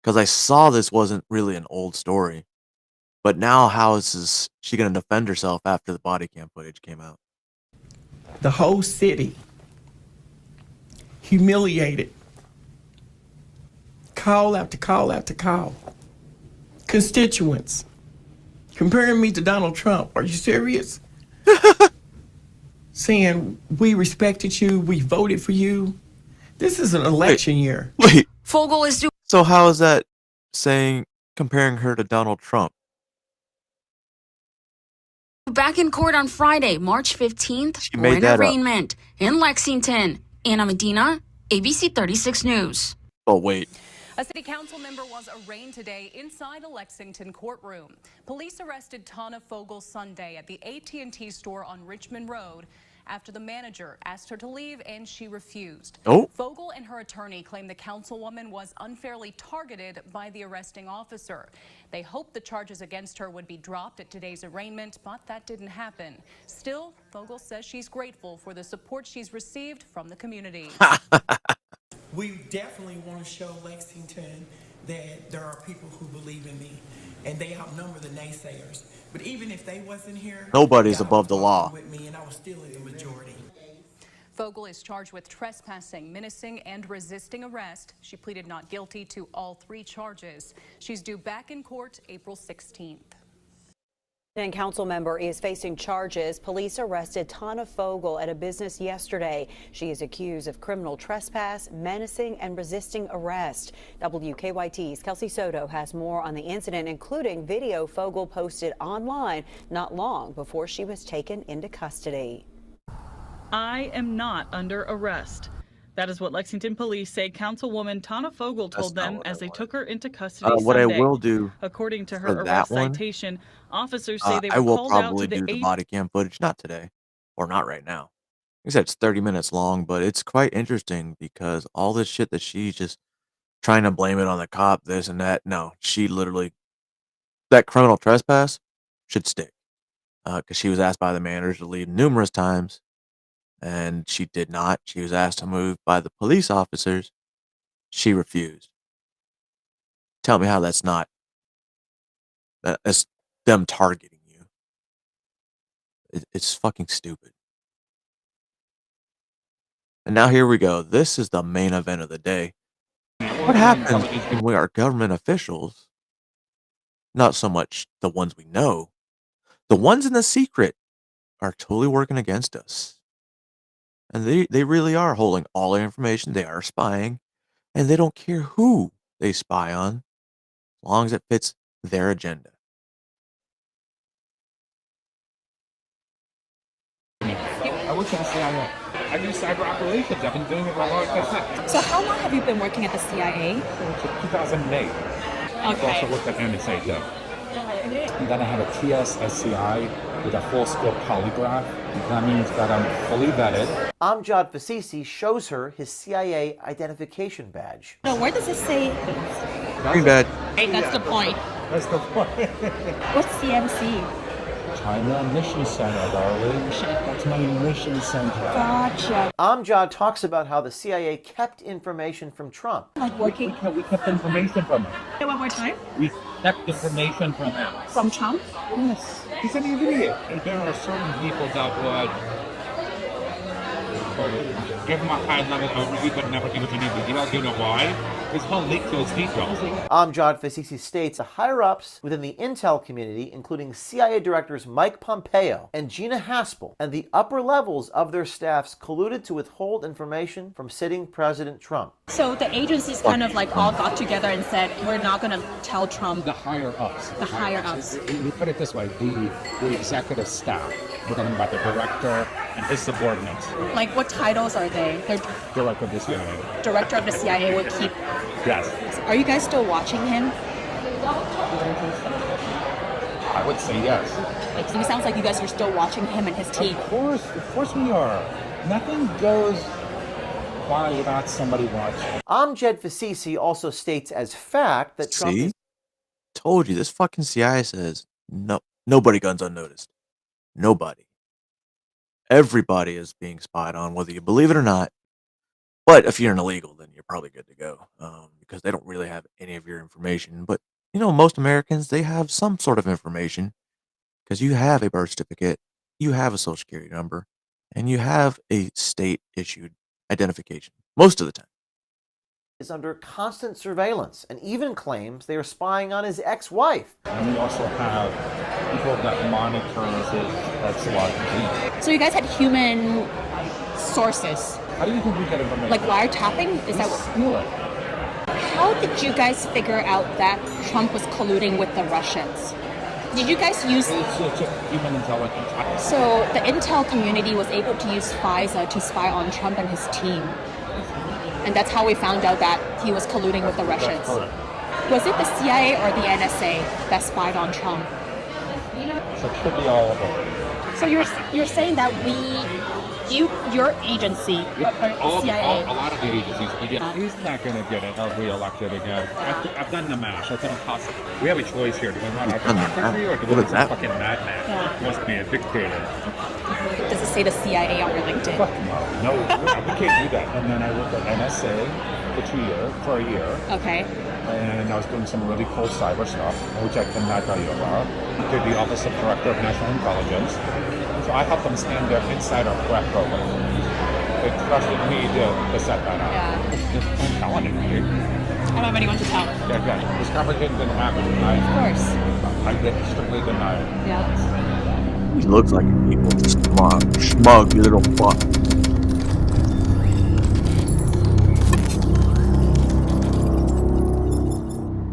Because I saw this wasn't really an old story. But now how is she going to defend herself after the body cam footage came out? The whole city. Humiliated. Call after call after call. Constituents. Comparing me to Donald Trump. Are you serious? Saying, we respected you, we voted for you. This is an election year. Wait. Fogel is doing. So how is that comparing her to Donald Trump? Back in court on Friday, March 15th, She for made an that up. arraignment in Lexington. Anna Medina, ABC 36 News. Oh, wait. A city council member was arraigned today inside a Lexington courtroom. Police arrested Tana Fogel Sunday at the AT&T store on Richmond Road after the manager asked her to leave and she refused. Oh. Fogel and her attorney claim the councilwoman was unfairly targeted by the arresting officer. They hoped the charges against her would be dropped at today's arraignment, but that didn't happen. Still, Fogel says she's grateful for the support she's received from the community. We definitely want to show Lexington that there are people who believe in me, and they outnumber the naysayers. But even if they wasn't here, Nobody's above the law. with me, and I was still in the majority. Fogel is charged with trespassing, menacing, and resisting arrest. She pleaded not guilty to all 3 charges. She's due back in court April 16th. And council member is facing charges. Police arrested Tana Fogel at a business yesterday. She is accused of criminal trespass, menacing, and resisting arrest. WKYT's Kelsey Soto has more on the incident, including video Fogel posted online not long before she was taken into custody. I am not under arrest. That is what Lexington police say Councilwoman Tana Fogel told them as they took her into custody What Sunday. I will do, according to for her that arrest one, citation, officers say they I were will called out probably to do the the body cam footage, not today, or not right now. Like I said, it's 30 minutes long, but it's quite interesting because all this shit that she's just trying to blame it on the cop, this and that. No, she literally, that criminal trespass should stick. Because she was asked by the manager to leave numerous times, and she did not. She was asked to move by the police officers. She refused. Tell me how that's not. That's them targeting you. It's fucking stupid. And now here we go. This is the main event of the day. What happens when we are government officials? Not so much the ones we know. The ones in the secret are totally working against us. And they really are holding all our information. They are spying. And they don't care who they spy on, as long as it fits their agenda. I work at the CIA. I do cyber operations. I've been doing it for a long time. So how long have you been working at the CIA? 2008. I've also worked at NSA too. And then I have a TSSCI with a full scope polygraph. That means that I'm fully vetted. Amjad Fasisi shows her his CIA identification badge. No, where does it say? Green badge. Hey, that's the point. That's the point. What's CMC? China Mission Center, darling. That's my mission center. Gotcha. Amjad talks about how the CIA kept information from Trump. Like working? We kept information from him. Say one more time. We kept information from him. From Trump? Yes. He's an idiot. There are certain people that would give him a high-level overview but never give it any details. You know why? His whole leak to his details. Amjad Fasisi states the higher-ups within the intel community, including CIA directors Mike Pompeo and Gina Haspel, and the upper levels of their staffs colluded to withhold information from sitting President Trump. So the agencies kind of like all got together and said, we're not going to tell Trump. The higher-ups. The higher-ups. We put it this way, the executive staff, we're talking about the director and his subordinates. Like what titles are they? They're Director of the CIA. Director of the CIA will keep. Yes. Are you guys still watching him? I would say yes. Like, it sounds like you guys are still watching him and his team. Of course we are. Nothing goes by without somebody watching. Amjad Fasisi also states as fact that Trump See? Told you, this fucking CIA says nobody guns unnoticed. Nobody. Everybody is being spied on, whether you believe it or not. But if you're an illegal, then you're probably good to go, because they don't really have any of your information. But, most Americans, they have some sort of information, because you have a birth certificate, you have a social security number, and you have a state-issued identification, most of the time. is under constant surveillance and even claims they are spying on his ex-wife. And we also have people that monitor his life. So you guys had human sources. How do you think we get information? Like wiretapping? Is that what? How did you guys figure out that Trump was colluding with the Russians? Did you guys use... It's human intelligence. So the intel community was able to use FISA to spy on Trump and his team. And that's how we found out that he was colluding with the Russians. Was it the CIA or the NSA that spied on Trump? So it could be all of them. So you're saying that your agency, CIA. A lot of the agencies, he's not going to get re-elected again. I've done the math. It's impossible. We have a choice here. Do we run our country or do we run a fucking madman? Yeah. He wants to be a dictator. Does it say the CIA on your LinkedIn? No, we can't do that. And then I worked at NSA for a year. Okay. And I was doing some really cool cyber stuff, which I cannot tell you about. I did the Office of Director of National Intelligence. So I helped them stand their insider threat program. They trusted me to set that up. Yeah. I'm telling you. I don't have anyone to tell. Yeah, good. This conversation didn't happen tonight. Of course. I did strictly deny it. Yeah. He looks like an evil smug, you little fuck.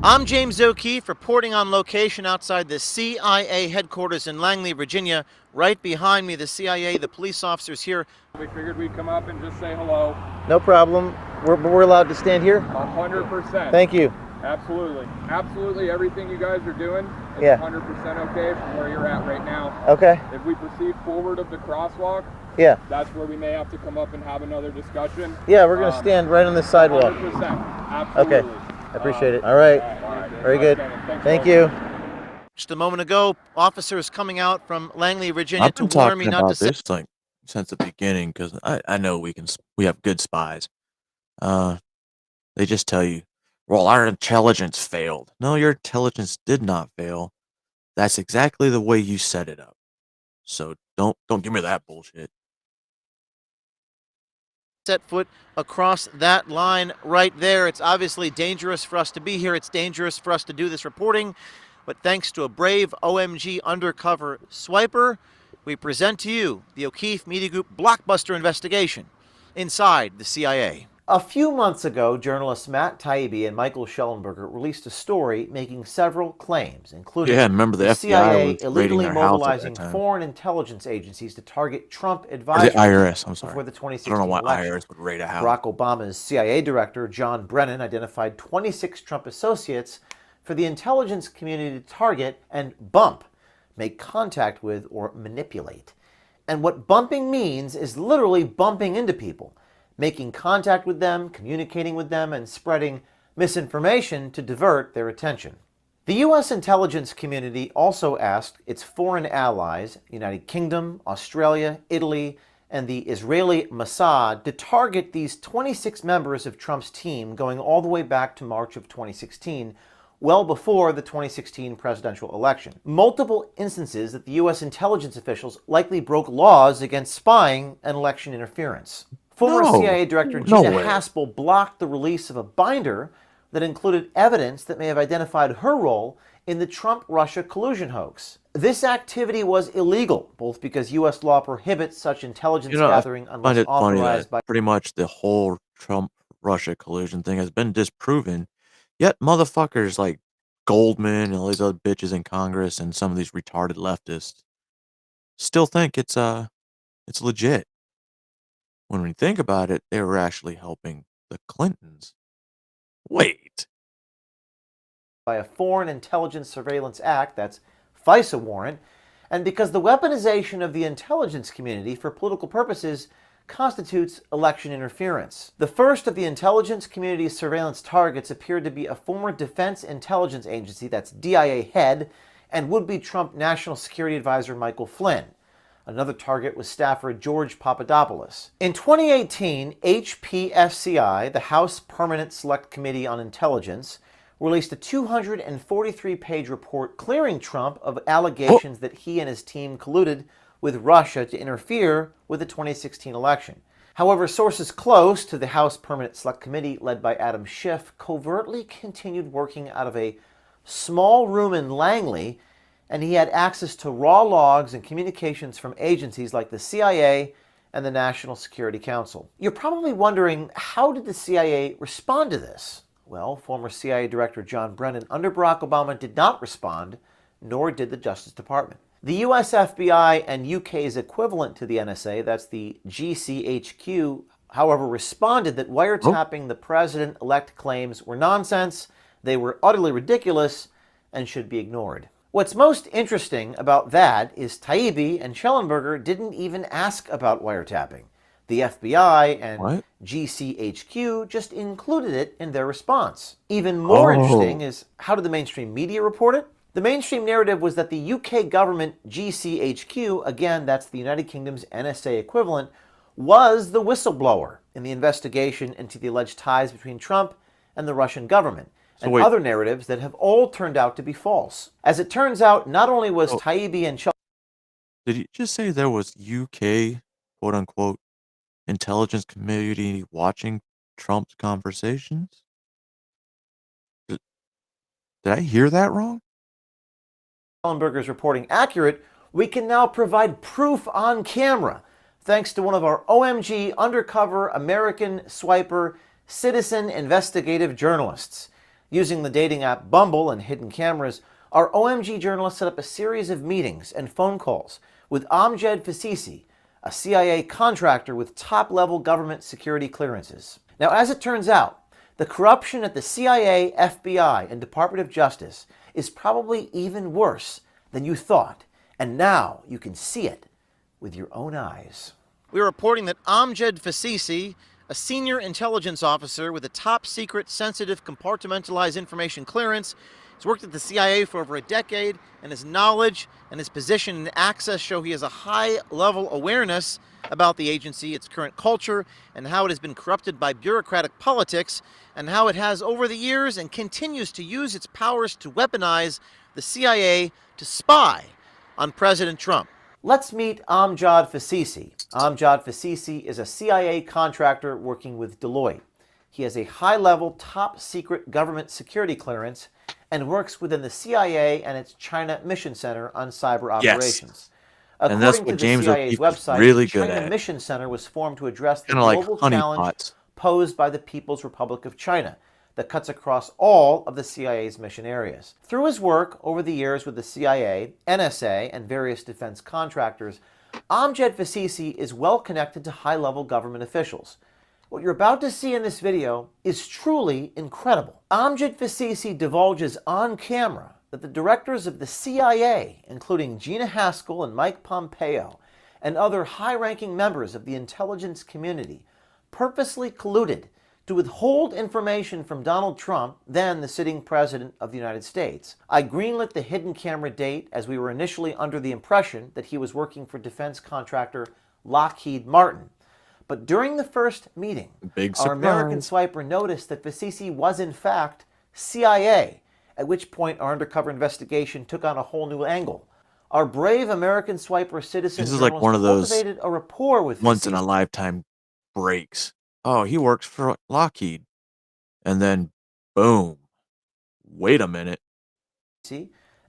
I'm James O'Keefe, reporting on location outside the CIA headquarters in Langley, Virginia. Right behind me, the CIA, the police officers here. We figured we'd come up and just say hello. No problem. We're allowed to stand here? 100%. Thank you. Absolutely. Absolutely everything you guys are doing is Yeah. 100% okay from where you're at right now. Okay. If we proceed forward of the crosswalk, Yeah. that's where we may have to come up and have another discussion. Yeah, we're going to stand right on the sidewalk. 100%. Absolutely. Okay. I appreciate it. All right. Very good. Thank you. Just a moment ago, officers coming out from Langley, Virginia I've to been warn me talking not to about say. this since the beginning, because I know we have good spies. They just tell you, well, our intelligence failed. No, your intelligence did not fail. That's exactly the way you set it up. So don't give me that bullshit. Set foot across that line right there. It's obviously dangerous for us to be here. It's dangerous for us to do this reporting. But thanks to a brave OMG undercover swiper, we present to you the O'Keefe Media Group blockbuster investigation inside the CIA. A few months ago, journalists Matt Taibbi and Michael Schellenberger released a story making several claims, including remember the FBI CIA was raiding illegally their house at that mobilizing time. foreign intelligence agencies to target Trump Or the advisors IRS, I'm sorry. before the I 2016 don't know why election. IRS would raid a house. Barack Obama's CIA director, John Brennan, identified 26 Trump associates for the intelligence community to target and bump, make contact with, or manipulate. And what bumping means is literally bumping into people, making contact with them, communicating with them, and spreading misinformation to divert their attention. The U.S. intelligence community also asked its foreign allies, United Kingdom, Australia, Italy, and the Israeli Mossad, to target these 26 members of Trump's team going all the way back to March of 2016, well before the 2016 presidential election. Multiple instances that the U.S. intelligence officials likely broke laws against spying and election interference. Former CIA Director Gina Haspel blocked the release of a binder that included evidence that may have identified her role in the Trump-Russia collusion hoax. This activity was illegal, both because U.S. law prohibits such intelligence gathering unless authorized by... Pretty much the whole Trump-Russia collusion thing has been disproven, yet motherfuckers like Goldman and all these other bitches in Congress and some of these retarded leftists still think it's legit. When we think about it, they were actually helping the Clintons. Wait. By a Foreign Intelligence Surveillance Act, that's FISA warrant, and because the weaponization of the intelligence community for political purposes constitutes election interference. The first of the intelligence community's surveillance targets appeared to be a former Defense Intelligence Agency, that's DIA head, and would-be Trump National Security Advisor Michael Flynn. Another target was staffer George Papadopoulos. In 2018, HPSCI, the House Permanent Select Committee on Intelligence, released a 243-page report clearing Trump of allegations that he and his team colluded with Russia to interfere with the 2016 election. However, sources close to the House Permanent Select Committee, led by Adam Schiff, covertly continued working out of a small room in Langley, and he had access to raw logs and communications from agencies like the CIA and the National Security Council. You're probably wondering, how did the CIA respond to this? Well, former CIA Director John Brennan under Barack Obama did not respond, nor did the Justice Department. The US FBI and UK's equivalent to the NSA, that's the GCHQ, however, responded that wiretapping the president-elect claims were nonsense, they were utterly ridiculous, and should be ignored. What's most interesting about that is Taibbi and Schellenberger didn't even ask about wiretapping. The FBI and GCHQ just included it in their response. Even more interesting is, how did the mainstream media report it? The mainstream narrative was that the UK government GCHQ, again, that's the United Kingdom's NSA equivalent, was the whistleblower in the investigation into the alleged ties between Trump and the Russian government, and other narratives that have all turned out to be false. As it turns out, not only was Taibbi and Did you just say there was UK, quote-unquote, intelligence community watching Trump's conversations? Did I hear that wrong? Schellenberger's reporting accurate, we can now provide proof on camera, thanks to one of our OMG undercover American swiper citizen investigative journalists. Using the dating app Bumble and hidden cameras, our OMG journalists set up a series of meetings and phone calls with Amjad Fasisi, a CIA contractor with top-level government security clearances. Now, as it turns out, the corruption at the CIA, FBI, and Department of Justice is probably even worse than you thought, and now you can see it with your own eyes. We're reporting that Amjad Fasisi, a senior intelligence officer with a top-secret, sensitive, compartmentalized information clearance, has worked at the CIA for over a decade, and his knowledge and his position and access show he has a high-level awareness about the agency, its current culture, and how it has been corrupted by bureaucratic politics, and how it has over the years and continues to use its powers to weaponize the CIA to spy on President Trump. Let's meet Amjad Fasisi. Amjad Fasisi is a CIA contractor working with Deloitte. He has a high-level, top-secret government security clearance and works within the CIA and its China Mission Center on cyber operations. And that's what James O'Keefe is really the good China at. Mission Center was formed to address the Kinda like global honey challenge pots. posed by the People's Republic of China that cuts across all of the CIA's mission areas. Through his work over the years with the CIA, NSA, and various defense contractors, Amjad Fasisi is well connected to high-level government officials. What you're about to see in this video is truly incredible. Amjad Fasisi divulges on camera that the directors of the CIA, including Gina Haspel and Mike Pompeo, and other high-ranking members of the intelligence community, purposely colluded to withhold information from Donald Trump, then the sitting president of the United States. I greenlit the hidden camera date as we were initially under the impression that he was working for defense contractor Lockheed Martin. But during the first meeting, our American swiper noticed that Fasisi was in fact CIA, at which point our undercover investigation took on a whole new angle. Our brave American swiper citizen This is like one of those cultivated a rapport with once Fasisi. in a lifetime breaks. Oh, he works for Lockheed. And then, boom. Wait a minute.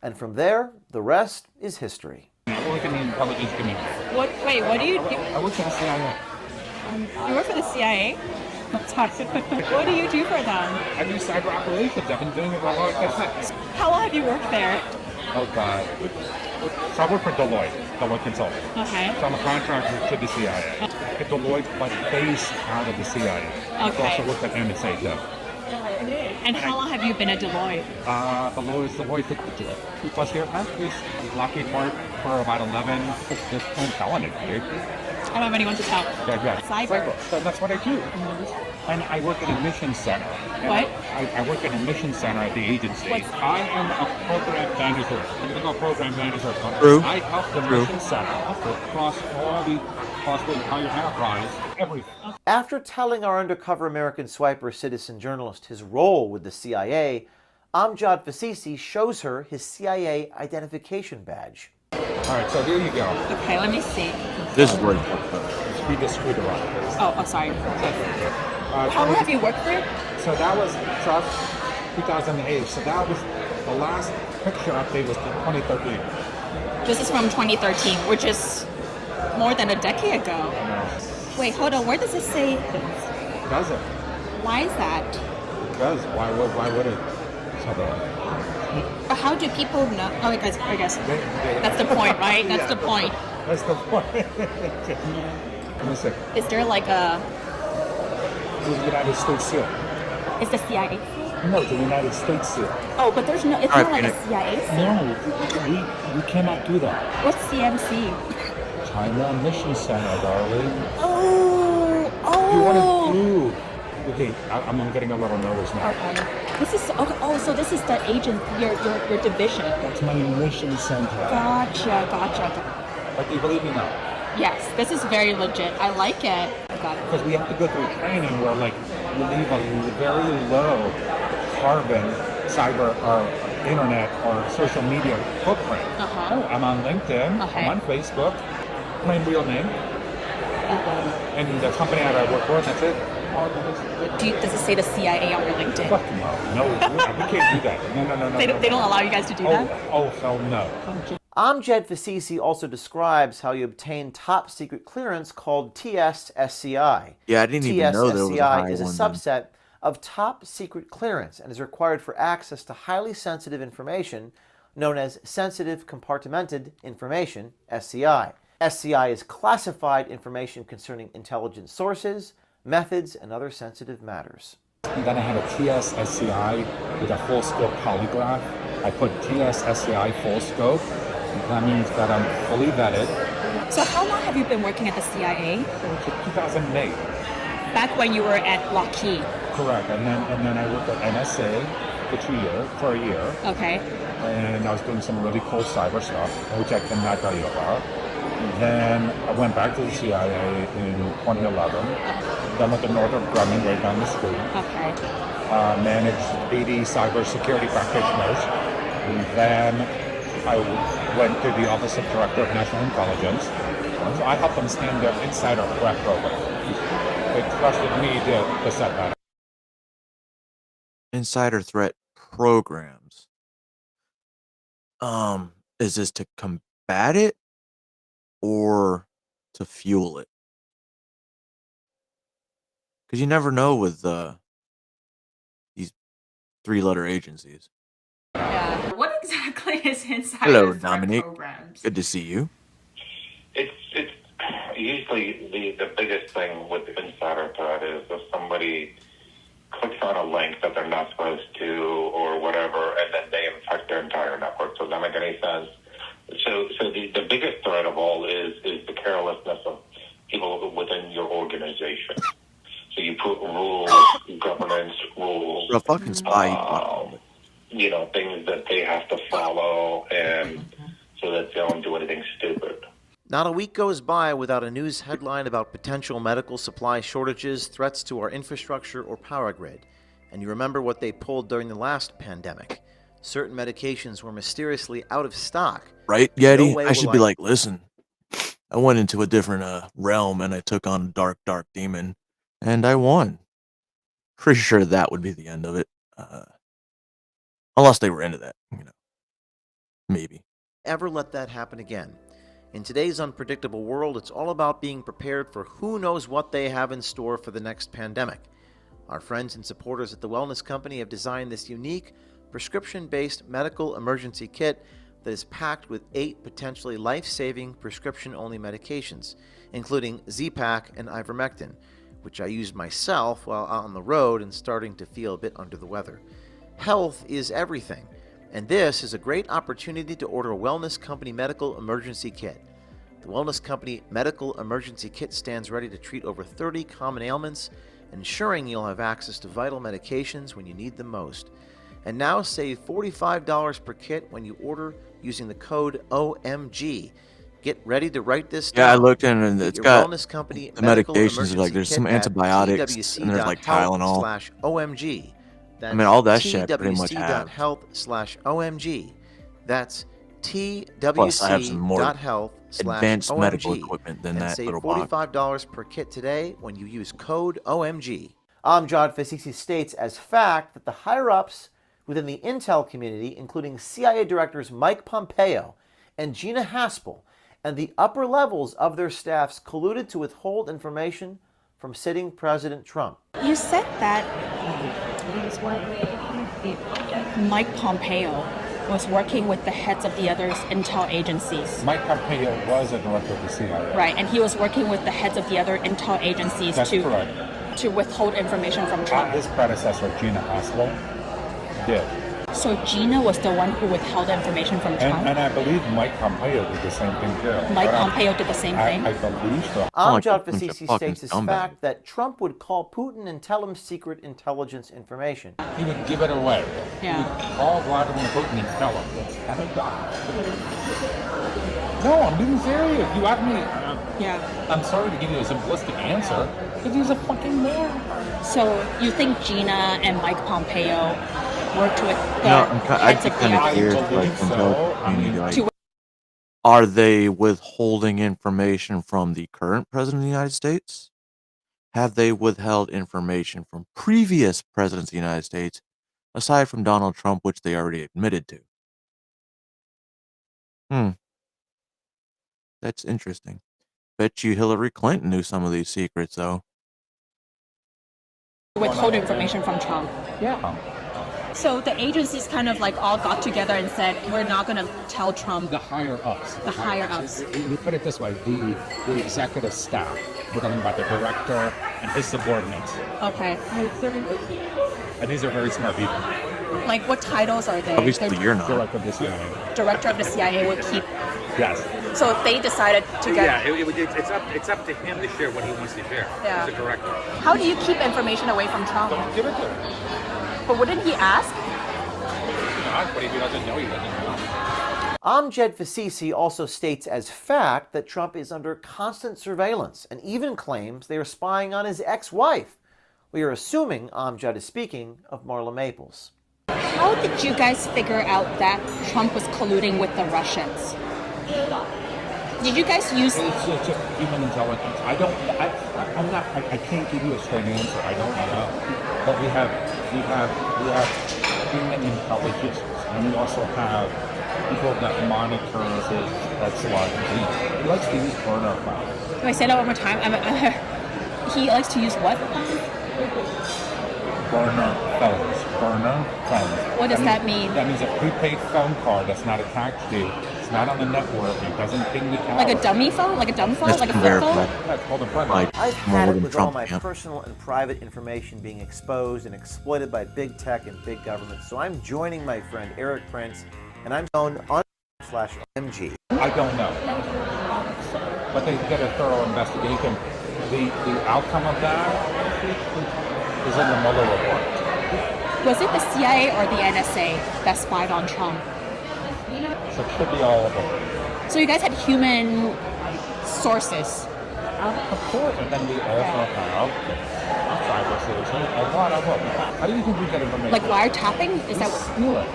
And from there, the rest is history. I work in the intelligence community. Wait, what do you do? I work for the CIA. You work for the CIA? What do you do for them? I do cyber operations. I've been doing it for a long time. How long have you worked there? Oh, God. So I work for Deloitte Consulting. Okay. So I'm a contractor to the CIA. Deloitte, but based out of the CIA. I also work at NSA, though. And how long have you been at Deloitte? Deloitte 2+ years now. Lockheed Martin for about 11. Just telling it, dude. I don't have anyone to tell. Yeah. Cyber. That's what I do. And I work in a mission center. What? I work in a mission center at the agency. I am a program manager. Program manager. True. I help the mission center across all the entire enterprise, everything. After telling our undercover American swiper citizen journalist his role with the CIA, Amjad Fasisi shows her his CIA identification badge. All right, so here you go. Okay, let me see. This is where he fucked up. Speed the scooter on. Oh, sorry. How long have you worked there? So that was 2008. So that was the last picture update was 2013. This is from 2013, which is more than a decade ago. Wait, hold on. Where does it say? Does it? Why is that? Because why would it? So But how do people know? Oh, I guess that's the point, right? That's the point. That's the point. Listen. Is there like a? The United States seal. Is the CIA? No, the United States seal. Oh, but there's no. It's not like a CIA seal. No, we cannot do that. What's CMC? China Mission Center, darling. Oh. You want to do? Okay, I'm getting a little nervous now. Okay. This is okay. Oh, so this is the agent, your division. That's my mission center. Gotcha. But do you believe me now? Yes, this is very legit. I like it. Because we have to go through training where, like, we leave a very low carbon cyber or internet or social media footprint. Oh, I'm on LinkedIn. Okay. I'm on Facebook. Plain real name. And the company that I work for, that's it. Does it say the CIA on your LinkedIn? Fuck no, we can't do that. No. They don't allow you guys to do that? Oh, hell no. Amjad Fasisi also describes how he obtained top secret clearance called TS-SCI. Yeah, I didn't even know there was a high TS-SCI is a subset of top secret clearance and is required for access to highly sensitive information known as sensitive compartmented information, SCI. SCI is classified information concerning intelligence sources, methods, and other sensitive matters. And then I have a TS-SCI with a full scope polygraph. I put TS-SCI full scope. That means that I'm fully vetted. So how long have you been working at the CIA? 2008. Back when you were at Lockheed. Correct. And then I worked at NSA for a year. Okay. And I was doing some really cool cyber stuff, which I cannot tell you about. Then I went back to the CIA in 2011. Then went to Northrop Grumman right down the street. Okay. Managed 80 cybersecurity practitioners. And then I went to the Office of Director of National Intelligence. So I helped them scan their insider threat program. They trusted me to set that up. Insider threat programs. Is this to combat it or to fuel it? Because you never know with these 3-letter agencies. Yeah. What exactly is insider Hello, threat Dominique. programs? Good to see you. It's usually the biggest thing with insider threat is if somebody clicks on a link that they're not supposed to or whatever, and then they infect their entire network. Does that make any sense? So the biggest threat of all is the carelessness of people within your organization. So you put rules, governance rules, A fucking spy. things that they have to follow, and so that they don't do anything stupid. Not a week goes by without a news headline about potential medical supply shortages, threats to our infrastructure or power grid. And you remember what they pulled during the last pandemic. Certain medications were mysteriously out of stock. Right, Yeti? I should be like, listen, I went into a different realm and I took on a dark demon and I won. Pretty sure that would be the end of it. Unless they were into that, maybe. Ever let that happen again. In today's unpredictable world, it's all about being prepared for who knows what they have in store for the next pandemic. Our friends and supporters at the Wellness Company have designed this unique, prescription-based medical emergency kit that is packed with 8 potentially life-saving prescription-only medications, including Z-Pak and ivermectin, which I used myself while out on the road and starting to feel a bit under the weather. Health is everything, and this is a great opportunity to order a Wellness Company Medical Emergency Kit. The Wellness Company Medical Emergency Kit stands ready to treat over 30 common ailments, ensuring you'll have access to vital medications when you need them most. And now save $45 per kit when you order using the code OMG. Get ready to write this down. Yeah, I looked in and it's got Wellness Company the medications, like there's some antibiotics and there's like Tylenol. TWC.health/OMG. That's I mean, all that shit pretty much have. TWC.health/OMG. That's Plus, I have some more TWC.health/OMG. advanced medical equipment than and that save little box. $45 per kit today when you use code OMG. Amjad Fasisi states as fact that the higher-ups within the intel community, including CIA directors Mike Pompeo and Gina Haspel, and the upper levels of their staffs colluded to withhold information from sitting President Trump. You said that Mike Pompeo was working with the heads of the other intel agencies. Mike Pompeo was a director of the CIA. Right, and he was working with the heads of the other intel agencies to withhold information from Trump. His predecessor, Gina Haspel, did. So Gina was the one who withheld information from Trump? And I believe Mike Pompeo did the same thing too. Mike Pompeo did the same thing? I believe so. Amjad Fasisi states as fact that Trump would call Putin and tell him secret intelligence information. He would give it away. Yeah. He would call Vladimir Putin and tell him. No, I'm being serious. You asked me. Yeah. I'm sorry to give you a simplistic answer, but he's a fucking man. So you think Gina and Mike Pompeo worked with the heads of the like, are they withholding information from the current president of the United States? Have they withheld information from previous presidents of the United States, aside from Donald Trump, which they already admitted to? That's interesting. Bet you Hillary Clinton knew some of these secrets, though. Withhold information from Trump. Yeah. So the agencies kind of like all got together and said, we're not going to tell Trump. The higher ups. The higher ups. You put it this way, the executive staff, we're talking about the director and his subordinates. Okay. And these are very smart people. Like what titles are they? Obviously you're not. Director of the CIA. Director of the CIA would keep. Yes. So they decided to get. Yeah, it's up to him to share what he wants to share. Yeah. He's a director. How do you keep information away from Trump? Don't give it to him. But wouldn't he ask? But if he doesn't know, he doesn't know. Amjad Fasisi also states as fact that Trump is under constant surveillance and even claims they are spying on his ex-wife. We are assuming Amjad is speaking of Marla Maples. How did you guys figure out that Trump was colluding with the Russians? Did you guys use? It's just human intelligence. I can't give you a straight answer. I don't know. But we have human intelligence, and we also have people that monitor his slide. He likes to use burner files. Can I say that one more time? He likes to use what? Burner phones. Burner phones. What does that mean? That means a prepaid phone card that's not attached to you. It's not on the network. It doesn't ping the tower. Like a dummy phone? Like a dumb phone? Like a flip phone? That's called a phone. I've had it with all my personal and private information being exposed and exploited by big tech and big government. So I'm joining my friend Eric Prince, and I'm on /OMG. I don't know, but they did a thorough investigation. The outcome of that is in the Mueller report. Was it the CIA or the NSA that spied on Trump? So it could be all of them. So you guys had human sources? Of course, and then we also have cyber citizens, a lot of them. How do you think we get information? Like wiretapping? Is that steal it?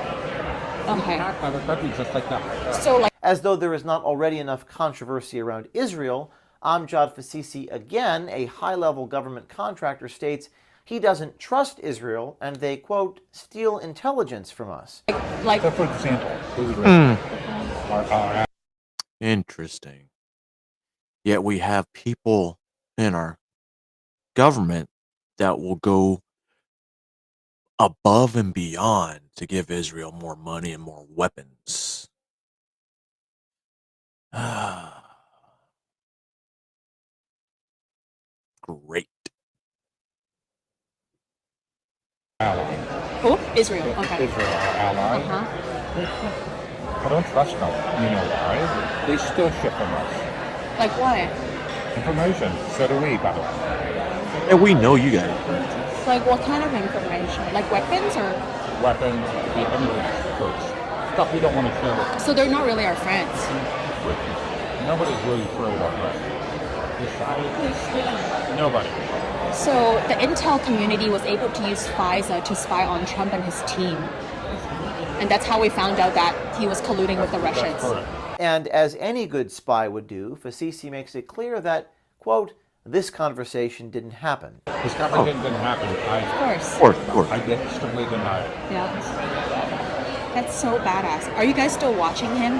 Okay. Attack other countries just like that. So, as though there is not already enough controversy around Israel, Amjad Fasisi, again, a high-level government contractor, states he doesn't trust Israel and they, quote, steal intelligence from us. So for example, Interesting. Yet we have people in our government that will go above and beyond to give Israel more money and more weapons. Great. ally. Who? Israel. Okay. Israel, our ally. I don't trust them. You know why? They still ship from us. Like what? Information. So do we, by the way. And we know you guys. Like what kind of information? Like weapons or? Weapons, the evidence, stuff we don't want to share with. So they're not really our friends. Nobody's really sure about that. Nobody. So the intel community was able to use FISA to spy on Trump and his team. And that's how we found out that he was colluding with the Russians. And as any good spy would do, Fasisi makes it clear that, quote, this conversation didn't happen. This conversation didn't happen. Of course. I get strictly denied. Yeah. That's so badass. Are you guys still watching him?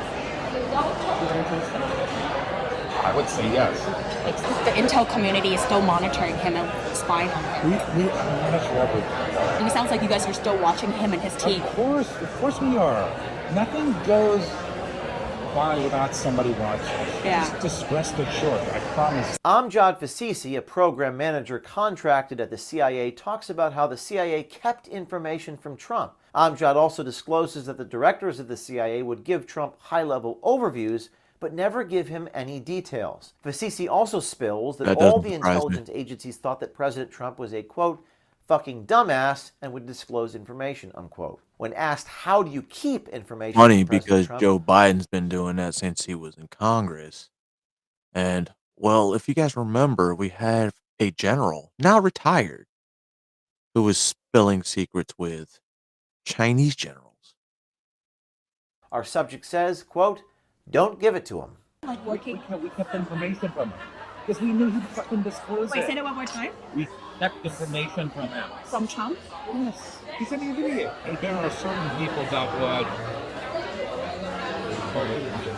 I would say yes. Like the intel community is still monitoring him and spying on him. We monitor everything. And it sounds like you guys are still watching him and his team. Of course we are. Nothing goes by without somebody watching. Yeah. Just rest assured, I promise. Amjad Fasisi, a program manager contracted at the CIA, talks about how the CIA kept information from Trump. Amjad also discloses that the directors of the CIA would give Trump high-level overviews, but never give him any details. Fasisi also spills that all the intelligence agencies thought that President Trump was a, quote, fucking dumbass and would disclose information, unquote. When asked how do you keep information Funny from President because Trump, Joe Biden's been doing that since he was in Congress. And, well, if you guys remember, we had a general, now retired, who was spilling secrets with Chinese generals. our subject says, quote, don't give it to him. Like working? We kept information from him. Because we knew he'd fucking disclose it. Wait, say that one more time. We kept information from him. From Trump? Yes. He's an idiot. And there are certain people that would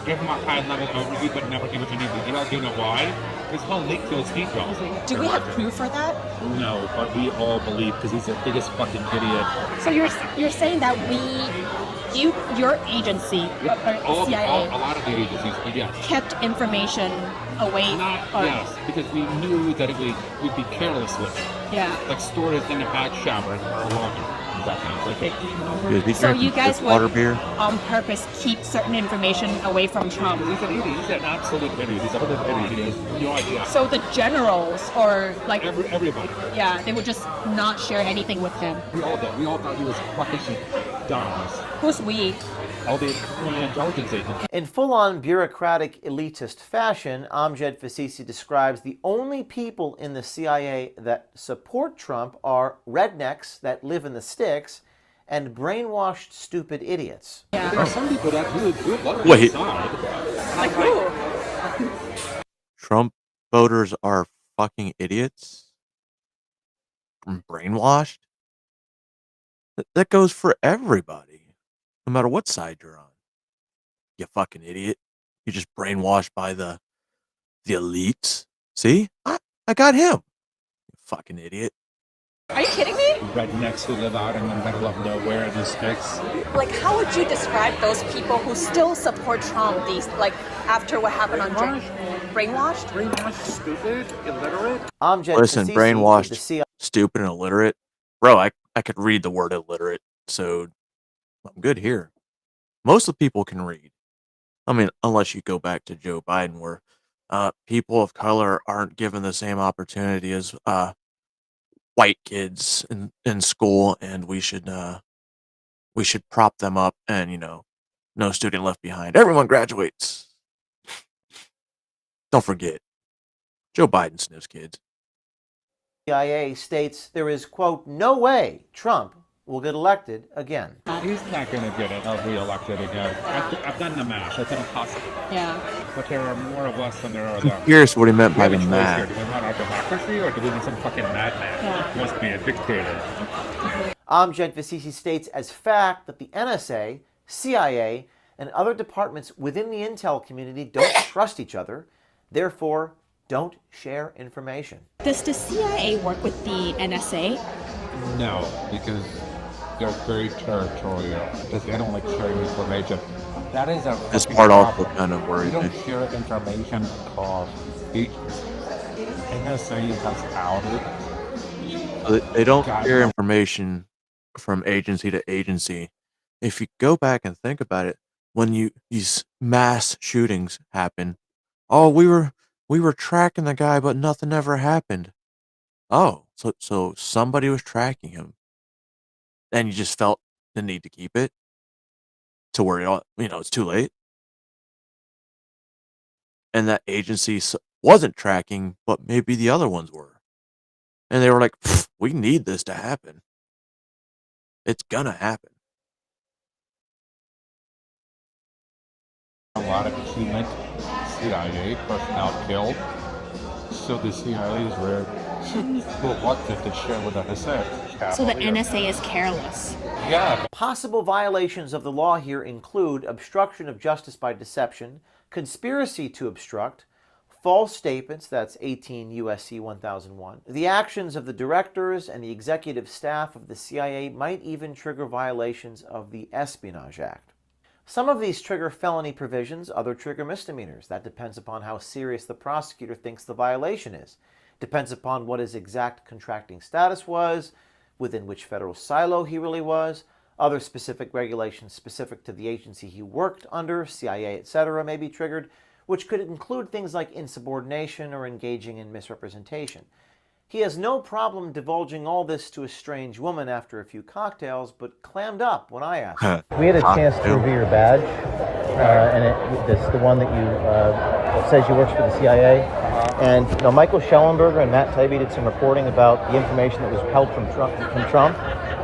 give him a high-level overview but never give it any details. You know why? His whole leak those details. Do we have proof for that? No, but we all believe because he's the biggest fucking idiot. So you're saying that your agency, or CIA, A lot of the agencies, yes. kept information away? Yes, because we knew that we'd be careless with it. Yeah. Like store it in a hot shower for longer. That kind of thing. So you guys water would beer? on purpose keep certain information away from Trump? He's an idiot. He's an absolute idiot. He's an idiot. He has no idea. So the generals or like everybody. Yeah, they would just not share anything with him. We all did. We all thought he was fucking dumb. Who's we? All the intelligence agents. In full-on bureaucratic elitist fashion, Amjad Fasisi describes the only people in the CIA that support Trump are rednecks that live in the sticks and brainwashed stupid idiots. There are some people that really do love Wait. Like who? Trump voters are fucking idiots? Brainwashed? That goes for everybody, no matter what side you're on. You fucking idiot. You're just brainwashed by the elites. See? I got him. You fucking idiot. Are you kidding me? Rednecks who live out in the middle of nowhere in the sticks. Like, how would you describe those people who still support Trump? These, like, after what happened on brainwashed? Brainwashed, stupid, illiterate. Listen, brainwashed, stupid, and illiterate. Bro, I could read the word illiterate, so I'm good here. Most of the people can read. I mean, unless you go back to Joe Biden, where people of color aren't given the same opportunity as white kids in school, and we should prop them up, and no student left behind. Everyone graduates. Don't forget, Joe Biden sniffs kids. CIA states there is, quote, no way Trump will get elected again. He's not going to get re-elected again. I've done the math. It's impossible. Yeah. But there are more of us than there are them. I'm curious what he meant by the math. Do we want our democracy, or do we want some fucking madman who wants to be a dictator? Amjad Vassisi states as fact that the NSA, CIA, and other departments within the intel community don't trust each other, therefore don't share information. Does the CIA work with the NSA? No, because they're very territorial. Because they don't like sharing information. That is a This part also kind of worried me. me. They don't share information because NSA has outed. They don't share information from agency to agency. If you go back and think about it, when these mass shootings happen, oh, we were tracking the guy, but nothing ever happened. Oh, so somebody was tracking him, and you just felt the need to keep it to where it's too late, and that agency wasn't tracking, but maybe the other ones were, and they were like, "We need this to happen. It's gonna happen." A lot of Cuban CIA personnel killed, so the CIA is very reluctant to share with the NSA. So the NSA is careless. Yeah. Possible violations of the law here include obstruction of justice by deception, conspiracy to obstruct, false statements, that's 18 U.S.C. 1001. The actions of the directors and the executive staff of the CIA might even trigger violations of the Espionage Act. Some of these trigger felony provisions, others trigger misdemeanors. That depends upon how serious the prosecutor thinks the violation is. Depends upon what his exact contracting status was, within which federal silo he really was, other specific regulations specific to the agency he worked under, CIA, etc., may be triggered, which could include things like insubordination or engaging in misrepresentation. He has no problem divulging all this to a strange woman after a few cocktails, but clammed up when I asked him. We had a chance to review your badge, and it's the one that you says you works for the CIA. And Michael Schellenberger and Matt Taibbi did some reporting about the information that was held from Trump.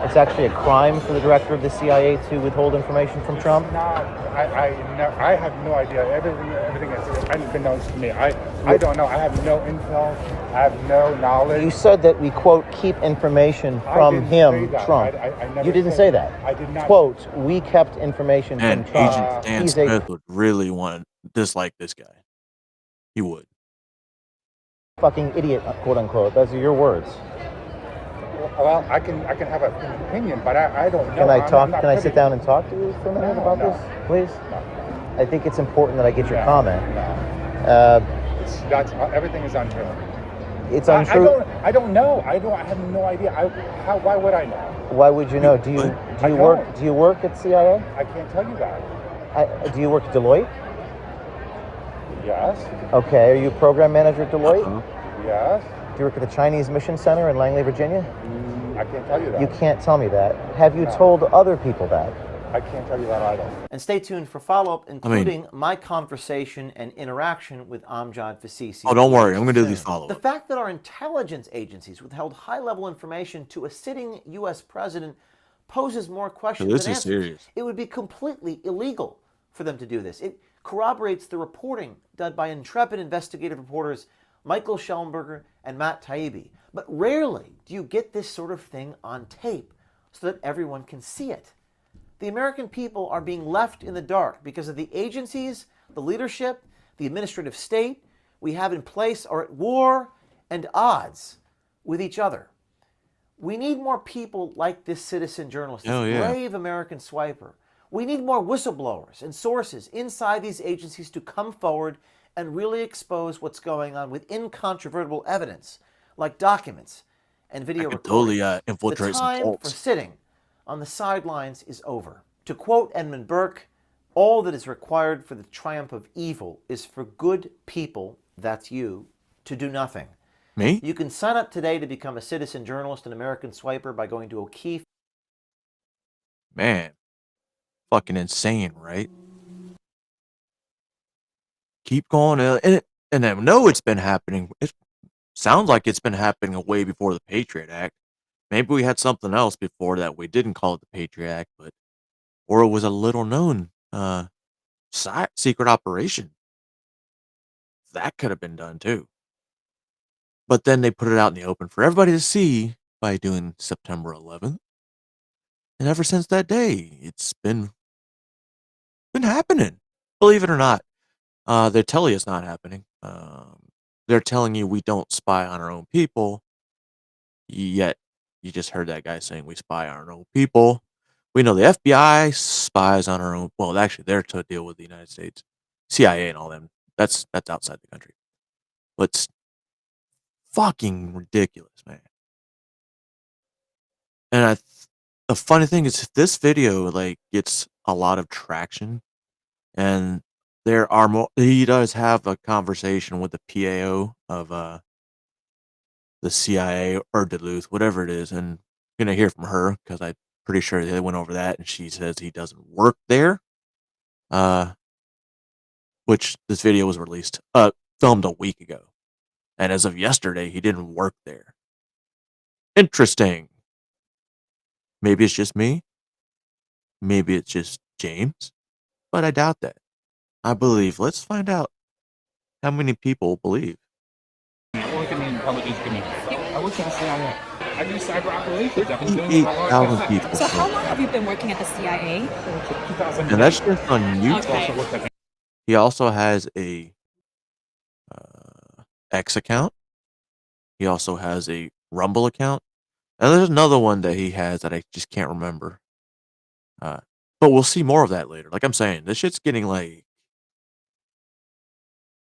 It's actually a crime for the director of the CIA to withhold information from Trump. No, I have no idea. Everything is unbeknownst to me. I don't know. I have no intel. I have no knowledge. You said that we, quote, keep information from him, Trump. You didn't say that. I did not. Quote, we kept information And from Trump. Agent Dan Smith would really want to dislike this guy. He would. Fucking idiot, quote unquote. Those are your words. Well, I can have an opinion, but I don't know. Can I talk? Can I sit down and talk to you for a minute about this, please? I think it's important that I get your comment. Everything is untrue. It's untrue. I don't know. I have no idea. Why would I know? Why would you know? Do you work at CIA? I can't tell you that. Do you work at Deloitte? Yes. Okay. Are you a program manager at Deloitte? Yes. Do you work at the Chinese Mission Center in Langley, Virginia? I can't tell you that. You can't tell me that. Have you told other people that? I can't tell you that either. And stay tuned for follow-up, including my conversation and interaction with Amjad Vassisi. Oh, don't worry. I'm going to do these follow-ups. The fact that our intelligence agencies withheld high-level information to a sitting U.S. president poses more questions This than is answers. serious. It would be completely illegal for them to do this. It corroborates the reporting done by intrepid investigative reporters Michael Schellenberger and Matt Taibbi. But rarely do you get this sort of thing on tape so that everyone can see it. The American people are being left in the dark because of the agencies, the leadership, the administrative state we have in place are at war and odds with each other. We need more people like this citizen journalist, this brave American swiper. We need more whistleblowers and sources inside these agencies to come forward and really expose what's going on with incontrovertible evidence, like documents and video recordings. Totally infiltrate the some time for cults. sitting on the sidelines is over. To quote Edmund Burke, all that is required for the triumph of evil is for good people, that's you, to do nothing. Me? You can sign up today to become a citizen journalist and American swiper by going to O'Keefe. Man, fucking insane, right? Keep going, and I know it's been happening. It sounds like it's been happening way before the Patriot Act. Maybe we had something else before that we didn't call it the Patriot Act, but or it was a little known secret operation. That could have been done too. But then they put it out in the open for everybody to see by doing September 11th. And ever since that day, it's been happening. Believe it or not. They tell you it's not happening. They're telling you we don't spy on our own people. Yet, you just heard that guy saying we spy on our own people. We know the FBI spies on our own. Well, actually, they're to deal with the United States, CIA, and all them. That's outside the country. But it's fucking ridiculous, man. And the funny thing is, this video gets a lot of traction, and there are more. He does have a conversation with the PAO of the CIA or Duluth, whatever it is, and I'm gonna hear from her because I'm pretty sure they went over that, and she says he doesn't work there. Which this video was filmed a week ago, and as of yesterday, he didn't work there. Interesting. Maybe it's just me. Maybe it's just James, but I doubt that. I believe. Let's find out how many people believe. I work in the intelligence community. I work in the CIA. I do cyber operations. I've been doing it for a long 8,000 time. people. So how long have you been working at the CIA? And that's just on YouTube. Okay. He also has a X account. He also has a Rumble account. And there's another one that he has that I just can't remember. But we'll see more of that later. Like I'm saying, this shit's getting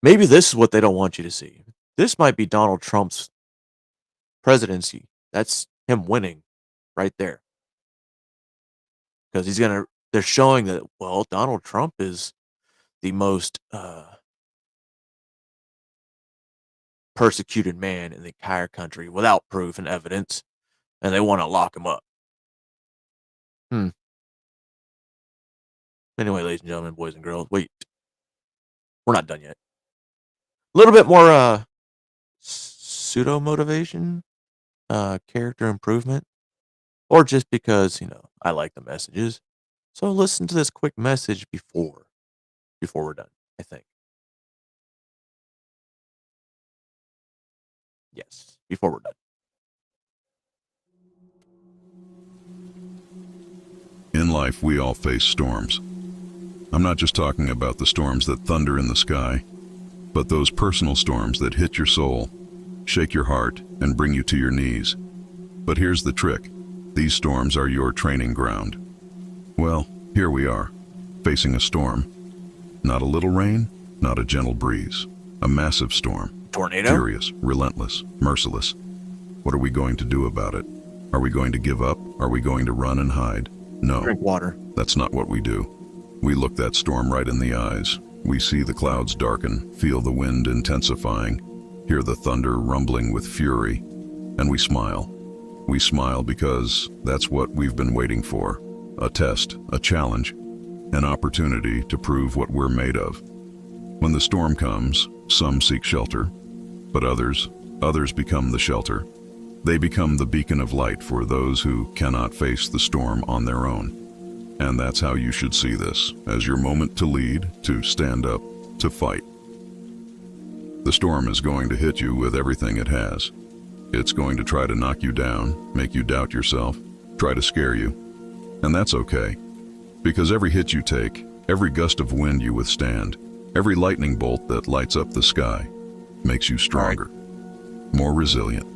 maybe this is what they don't want you to see. This might be Donald Trump's presidency. That's him winning right there. Because they're showing that, well, Donald Trump is the most persecuted man in the entire country without proof and evidence, and they want to lock him up. Anyway, ladies and gentlemen, boys and girls, wait. We're not done yet. A little bit more pseudo-motivation, character improvement, or just because, I like the messages. So listen to this quick message before we're done, I think. Yes, before we're done. In life, we all face storms. I'm not just talking about the storms that thunder in the sky, but those personal storms that hit your soul, shake your heart, and bring you to your knees. But here's the trick. These storms are your training ground. Well, here we are, facing a storm. Not a little rain, not a gentle breeze. A massive storm. Tornado? Furious, relentless, merciless. What are we going to do about it? Are we going to give up? Are we going to run and hide? No. Drink water. That's not what we do. We look that storm right in the eyes. We see the clouds darken, feel the wind intensifying, hear the thunder rumbling with fury, and we smile. We smile because that's what we've been waiting for. A test, a challenge, an opportunity to prove what we're made of. When the storm comes, some seek shelter, but others become the shelter. They become the beacon of light for those who cannot face the storm on their own. And that's how you should see this, as your moment to lead, to stand up, to fight. The storm is going to hit you with everything it has. It's going to try to knock you down, make you doubt yourself, try to scare you. And that's okay, because every hit you take, every gust of wind you withstand, every lightning bolt that lights up the sky, makes you stronger, more resilient,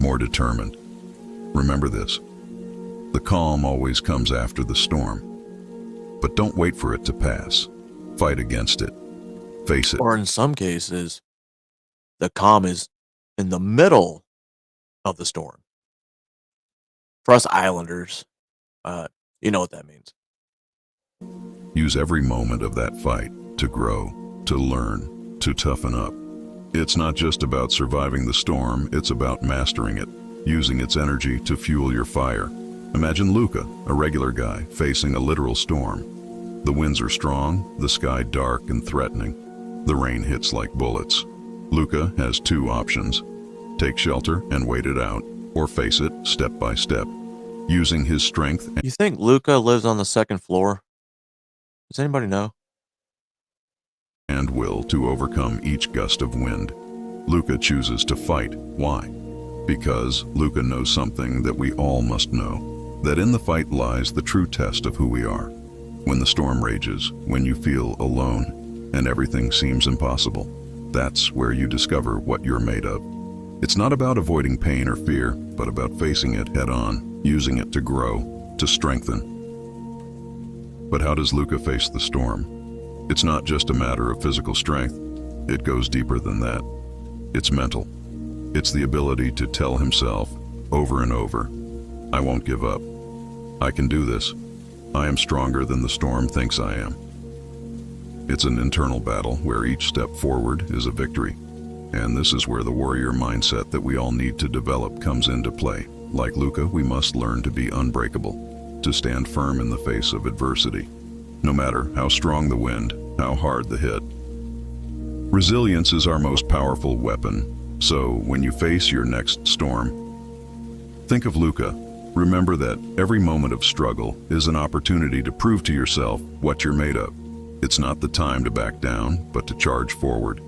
more determined. Remember this: the calm always comes after the storm. But don't wait for it to pass. Fight against it. Face it. Or in some cases, the calm is in the middle of the storm. For us Islanders, you know what that means. Use every moment of that fight to grow, to learn, to toughen up. It's not just about surviving the storm, it's about mastering it, using its energy to fuel your fire. Imagine Luca, a regular guy, facing a literal storm. The winds are strong, the sky dark and threatening. The rain hits like bullets. Luca has two options: take shelter and wait it out, or face it step by step, using his strength. You think Luca lives on the second floor? Does anybody know? And will to overcome each gust of wind. Luca chooses to fight. Why? Because Luca knows something that we all must know, that in the fight lies the true test of who we are. When the storm rages, when you feel alone, and everything seems impossible, that's where you discover what you're made of. It's not about avoiding pain or fear, but about facing it head on, using it to grow, to strengthen. But how does Luca face the storm? It's not just a matter of physical strength. It goes deeper than that. It's mental. It's the ability to tell himself over and over, I won't give up. I can do this. I am stronger than the storm thinks I am. It's an internal battle where each step forward is a victory. And this is where the warrior mindset that we all need to develop comes into play. Like Luca, we must learn to be unbreakable, to stand firm in the face of adversity, no matter how strong the wind, how hard the hit. Resilience is our most powerful weapon. So when you face your next storm, think of Luca. Remember that every moment of struggle is an opportunity to prove to yourself what you're made of. It's not the time to back down, but to charge forward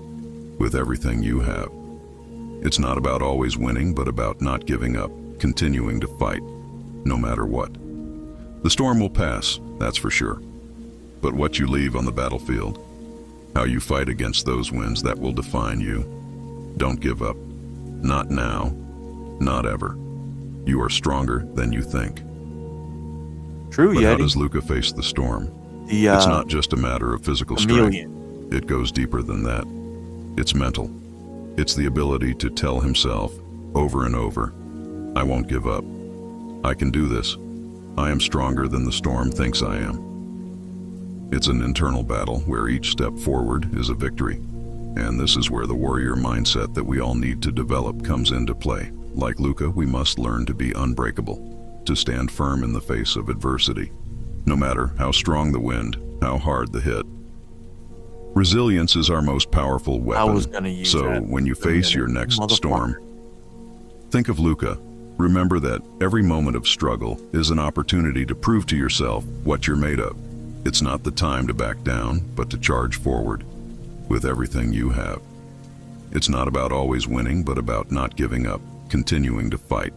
with everything you have. It's not about always winning, but about not giving up, continuing to fight, no matter what. The storm will pass, that's for sure. But what you leave on the battlefield, how you fight against those winds, that will define you. Don't give up. Not now, not ever. You are stronger than you think. True, but Yeti. How does Luca face the storm? It's not just a matter of physical strength. It goes deeper than that. It's mental. It's the ability to tell himself over and over, I won't give up. I can do this. I am stronger than the storm thinks I am. It's an internal battle where each step forward is a victory. And this is where the warrior mindset that we all need to develop comes into play. Like Luca, we must learn to be unbreakable, to stand firm in the face of adversity, no matter how strong the wind, how hard the hit. Resilience is our most powerful weapon. I was gonna use so that when you face your next storm, think of Luca. Remember that every moment of struggle is an opportunity to prove to yourself what you're made of. It's not the time to back down, but to charge forward with everything you have. It's not about always winning, but about not giving up, continuing to fight,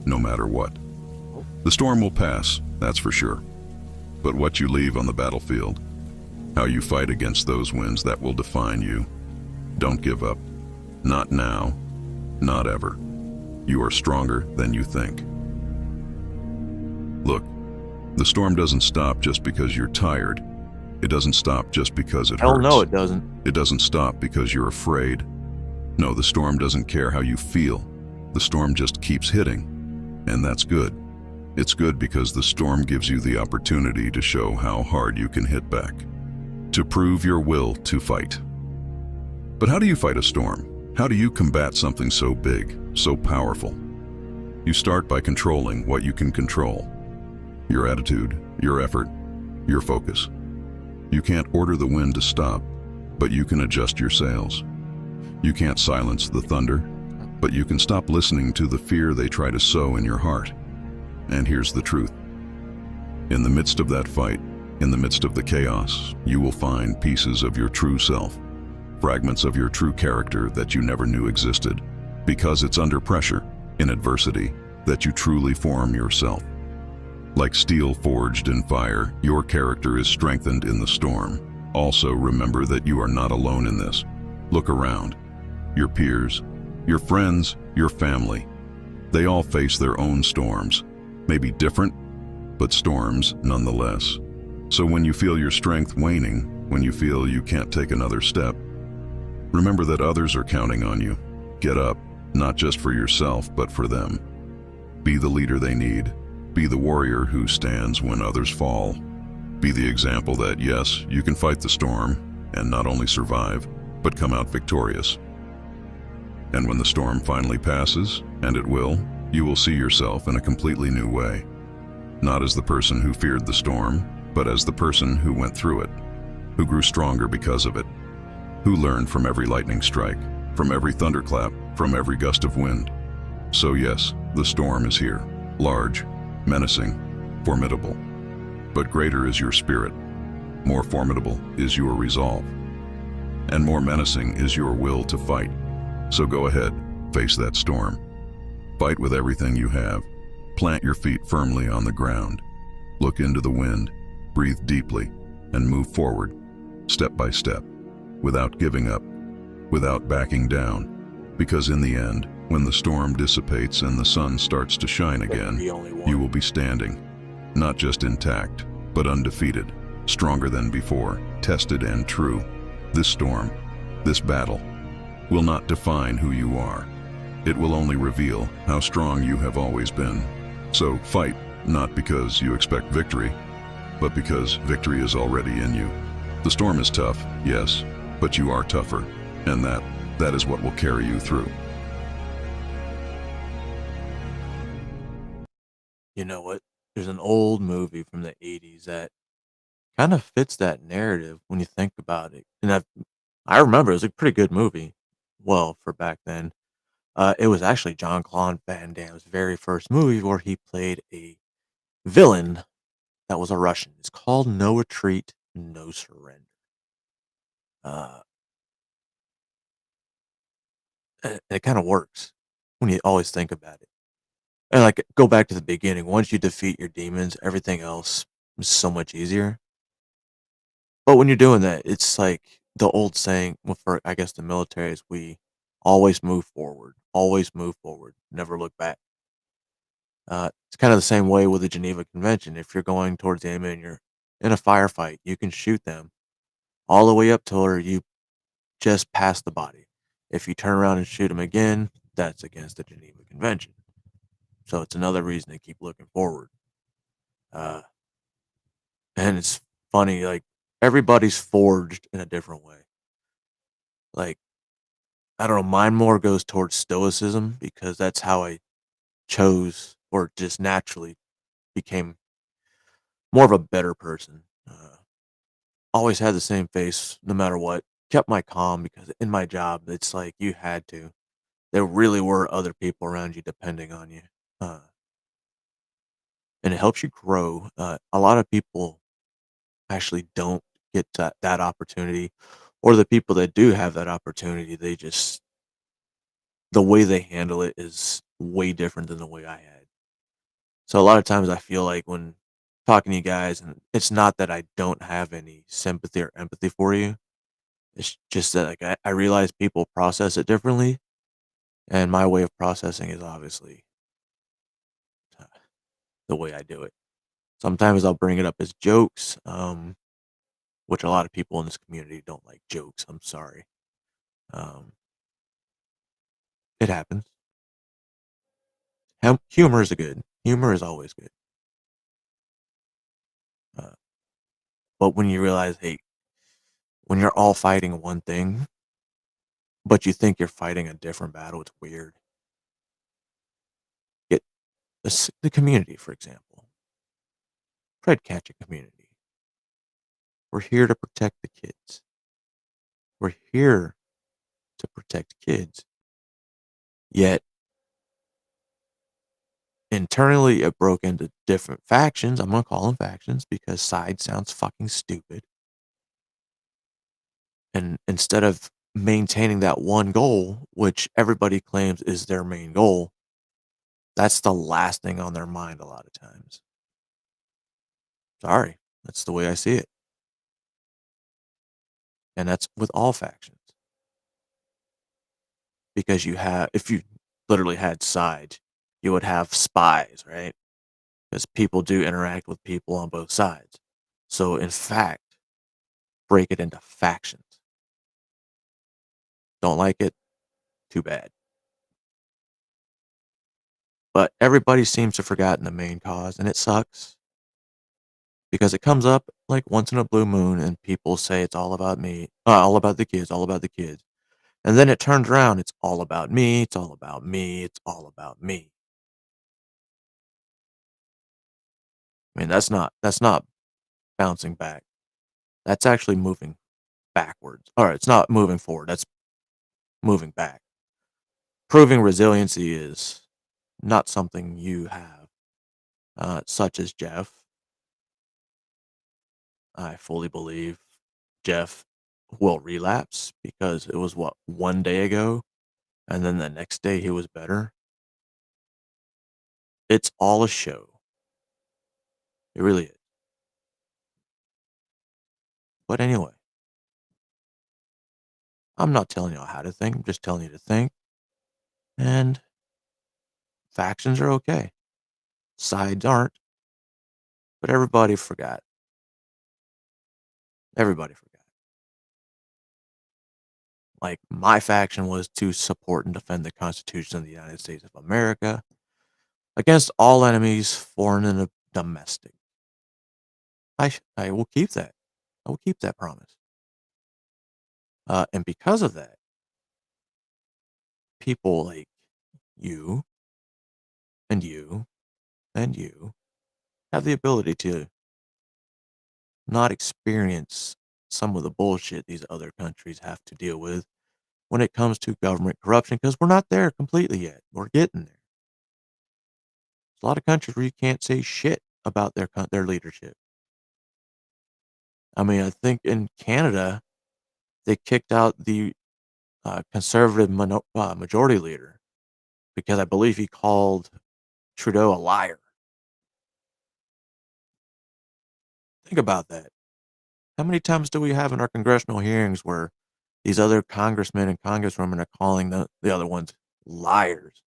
no matter what. The storm will pass, that's for sure. But what you leave on the battlefield, how you fight against those winds, that will define you. Don't give up. Not now, not ever. You are stronger than you think. Look, the storm doesn't stop just because you're tired. It doesn't stop just because it hurts. Hell no, it doesn't. It doesn't stop because you're afraid. No, the storm doesn't care how you feel. The storm just keeps hitting. And that's good. It's good because the storm gives you the opportunity to show how hard you can hit back, to prove your will to fight. But how do you fight a storm? How do you combat something so big, so powerful? You start by controlling what you can control. Your attitude, your effort, your focus. You can't order the wind to stop, but you can adjust your sails. You can't silence the thunder, but you can stop listening to the fear they try to sow in your heart. And here's the truth. In the midst of that fight, in the midst of the chaos, you will find pieces of your true self, fragments of your true character that you never knew existed, because it's under pressure, in adversity, that you truly form yourself. Like steel forged in fire, your character is strengthened in the storm. Also remember that you are not alone in this. Look around. Your peers, your friends, your family, they all face their own storms. Maybe different, but storms nonetheless. So when you feel your strength waning, when you feel you can't take another step, remember that others are counting on you. Get up, not just for yourself, but for them. Be the leader they need. Be the warrior who stands when others fall. Be the example that, yes, you can fight the storm and not only survive, but come out victorious. And when the storm finally passes, and it will, you will see yourself in a completely new way. Not as the person who feared the storm, but as the person who went through it, who grew stronger because of it, who learned from every lightning strike, from every thunderclap, from every gust of wind. So yes, the storm is here, large, menacing, formidable. But greater is your spirit, more formidable is your resolve, and more menacing is your will to fight. So go ahead, face that storm. Fight with everything you have. Plant your feet firmly on the ground. Look into the wind, breathe deeply, and move forward, step by step, without giving up, without backing down. Because in the end, when the storm dissipates and the sun starts to shine again, you will be standing, not just intact, but undefeated, stronger than before, tested and true. This storm, this battle, will not define who you are. It will only reveal how strong you have always been. So fight, not because you expect victory, but because victory is already in you. The storm is tough, yes, but you are tougher, and that is what will carry you through. You know what? There's an old movie from the 80s that kind of fits that narrative when you think about it. And I remember it was a pretty good movie. Well, for back then. It was actually Jean-Claude Van Damme's very first movie where he played a villain that was a Russian. It's called No Retreat, No Surrender. Uh, and it kind of works when you always think about it. And like, go back to the beginning. Once you defeat your demons, everything else is so much easier. But when you're doing that, it's like the old saying, well, for I guess the military is we always move forward, never look back. It's kind of the same way with the Geneva Convention. If you're going towards the enemy and you're in a firefight, you can shoot them all the way up till where you just pass the body. If you turn around and shoot them again, that's against the Geneva Convention. So it's another reason to keep looking forward. Uh, and it's funny, like everybody's forged in a different way. Like, I don't know, mine more goes towards stoicism because that's how I chose or just naturally became more of a better person. Always had the same face no matter what. Kept my calm because in my job, it's like you had to. There really were other people around you depending on you. Uh, and it helps you grow. A lot of people actually don't get that opportunity, or the people that do have that opportunity, they just, the way they handle it is way different than the way I had. So a lot of times I feel like when talking to you guys, and it's not that I don't have any sympathy or empathy for you. It's just that like I realize people process it differently, and my way of processing is obviously uh, the way I do it. Sometimes I'll bring it up as jokes, which a lot of people in this community don't like jokes. I'm sorry. Um, it happens. Humor is good. Humor is always good. Uh, but when you realize, hey, when you're all fighting one thing, but you think you're fighting a different battle, it's weird. Get the community, for example. Fred Catcher community. We're here to protect the kids. We're here to protect kids. Yet, internally, it broke into different factions. I'm going to call them factions because side sounds fucking stupid. And instead of maintaining that one goal, which everybody claims is their main goal, that's the last thing on their mind a lot of times. Sorry, that's the way I see it. And that's with all factions. Because if you literally had sides, you would have spies, right? Because people do interact with people on both sides. So, in fact, break it into factions. Don't like it? Too bad. But everybody seems to have forgotten the main cause, and it sucks. Because it comes up like once in a blue moon, and people say it's all about me, all about the kids, all about the kids. And then it turns around, it's all about me, it's all about me, it's all about me. I mean, that's not bouncing back. That's actually moving backwards. All right, it's not moving forward. That's moving back. Proving resiliency is not something you have, such as Jeff. I fully believe Jeff will relapse because it was what, one day ago, and then the next day he was better. It's all a show. It really is. But anyway, I'm not telling you how to think. I'm just telling you to think. And factions are okay. Sides aren't. But everybody forgot. Everybody forgot. Like, my faction was to support and defend the Constitution of the United States of America against all enemies, foreign and domestic. I will keep that. I will keep that promise. And because of that, people like you and you and you have the ability to not experience some of the bullshit these other countries have to deal with when it comes to government corruption, because we're not there completely yet. We're getting there. There's a lot of countries where you can't say shit about their leadership. I mean, I think in Canada, they kicked out the conservative majority leader because I believe he called Trudeau a liar. Think about that. How many times do we have in our congressional hearings where these other congressmen and congresswomen are calling the other ones liars?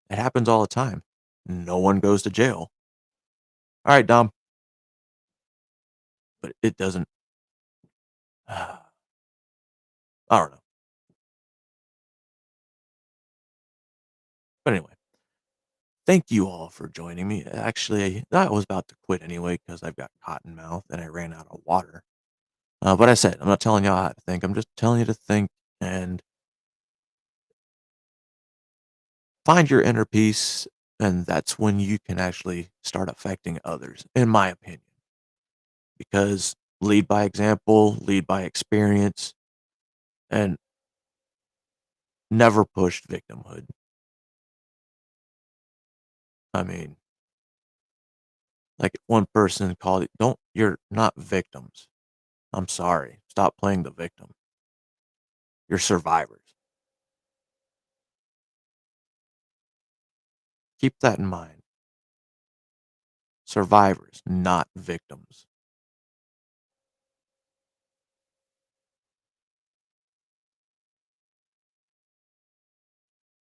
It happens all the time. No one goes to jail. All right, Dom. But it doesn't. I don't know. But anyway, thank you all for joining me. Actually, I was about to quit anyway because I've got cotton mouth and I ran out of water. But I said, I'm not telling y'all how to think. I'm just telling you to think and find your inner peace. And that's when you can actually start affecting others, in my opinion. Because lead by example, lead by experience, and never push victimhood. I mean, like one person called it, you're not victims. I'm sorry. Stop playing the victim. You're survivors. Keep that in mind. Survivors, not victims.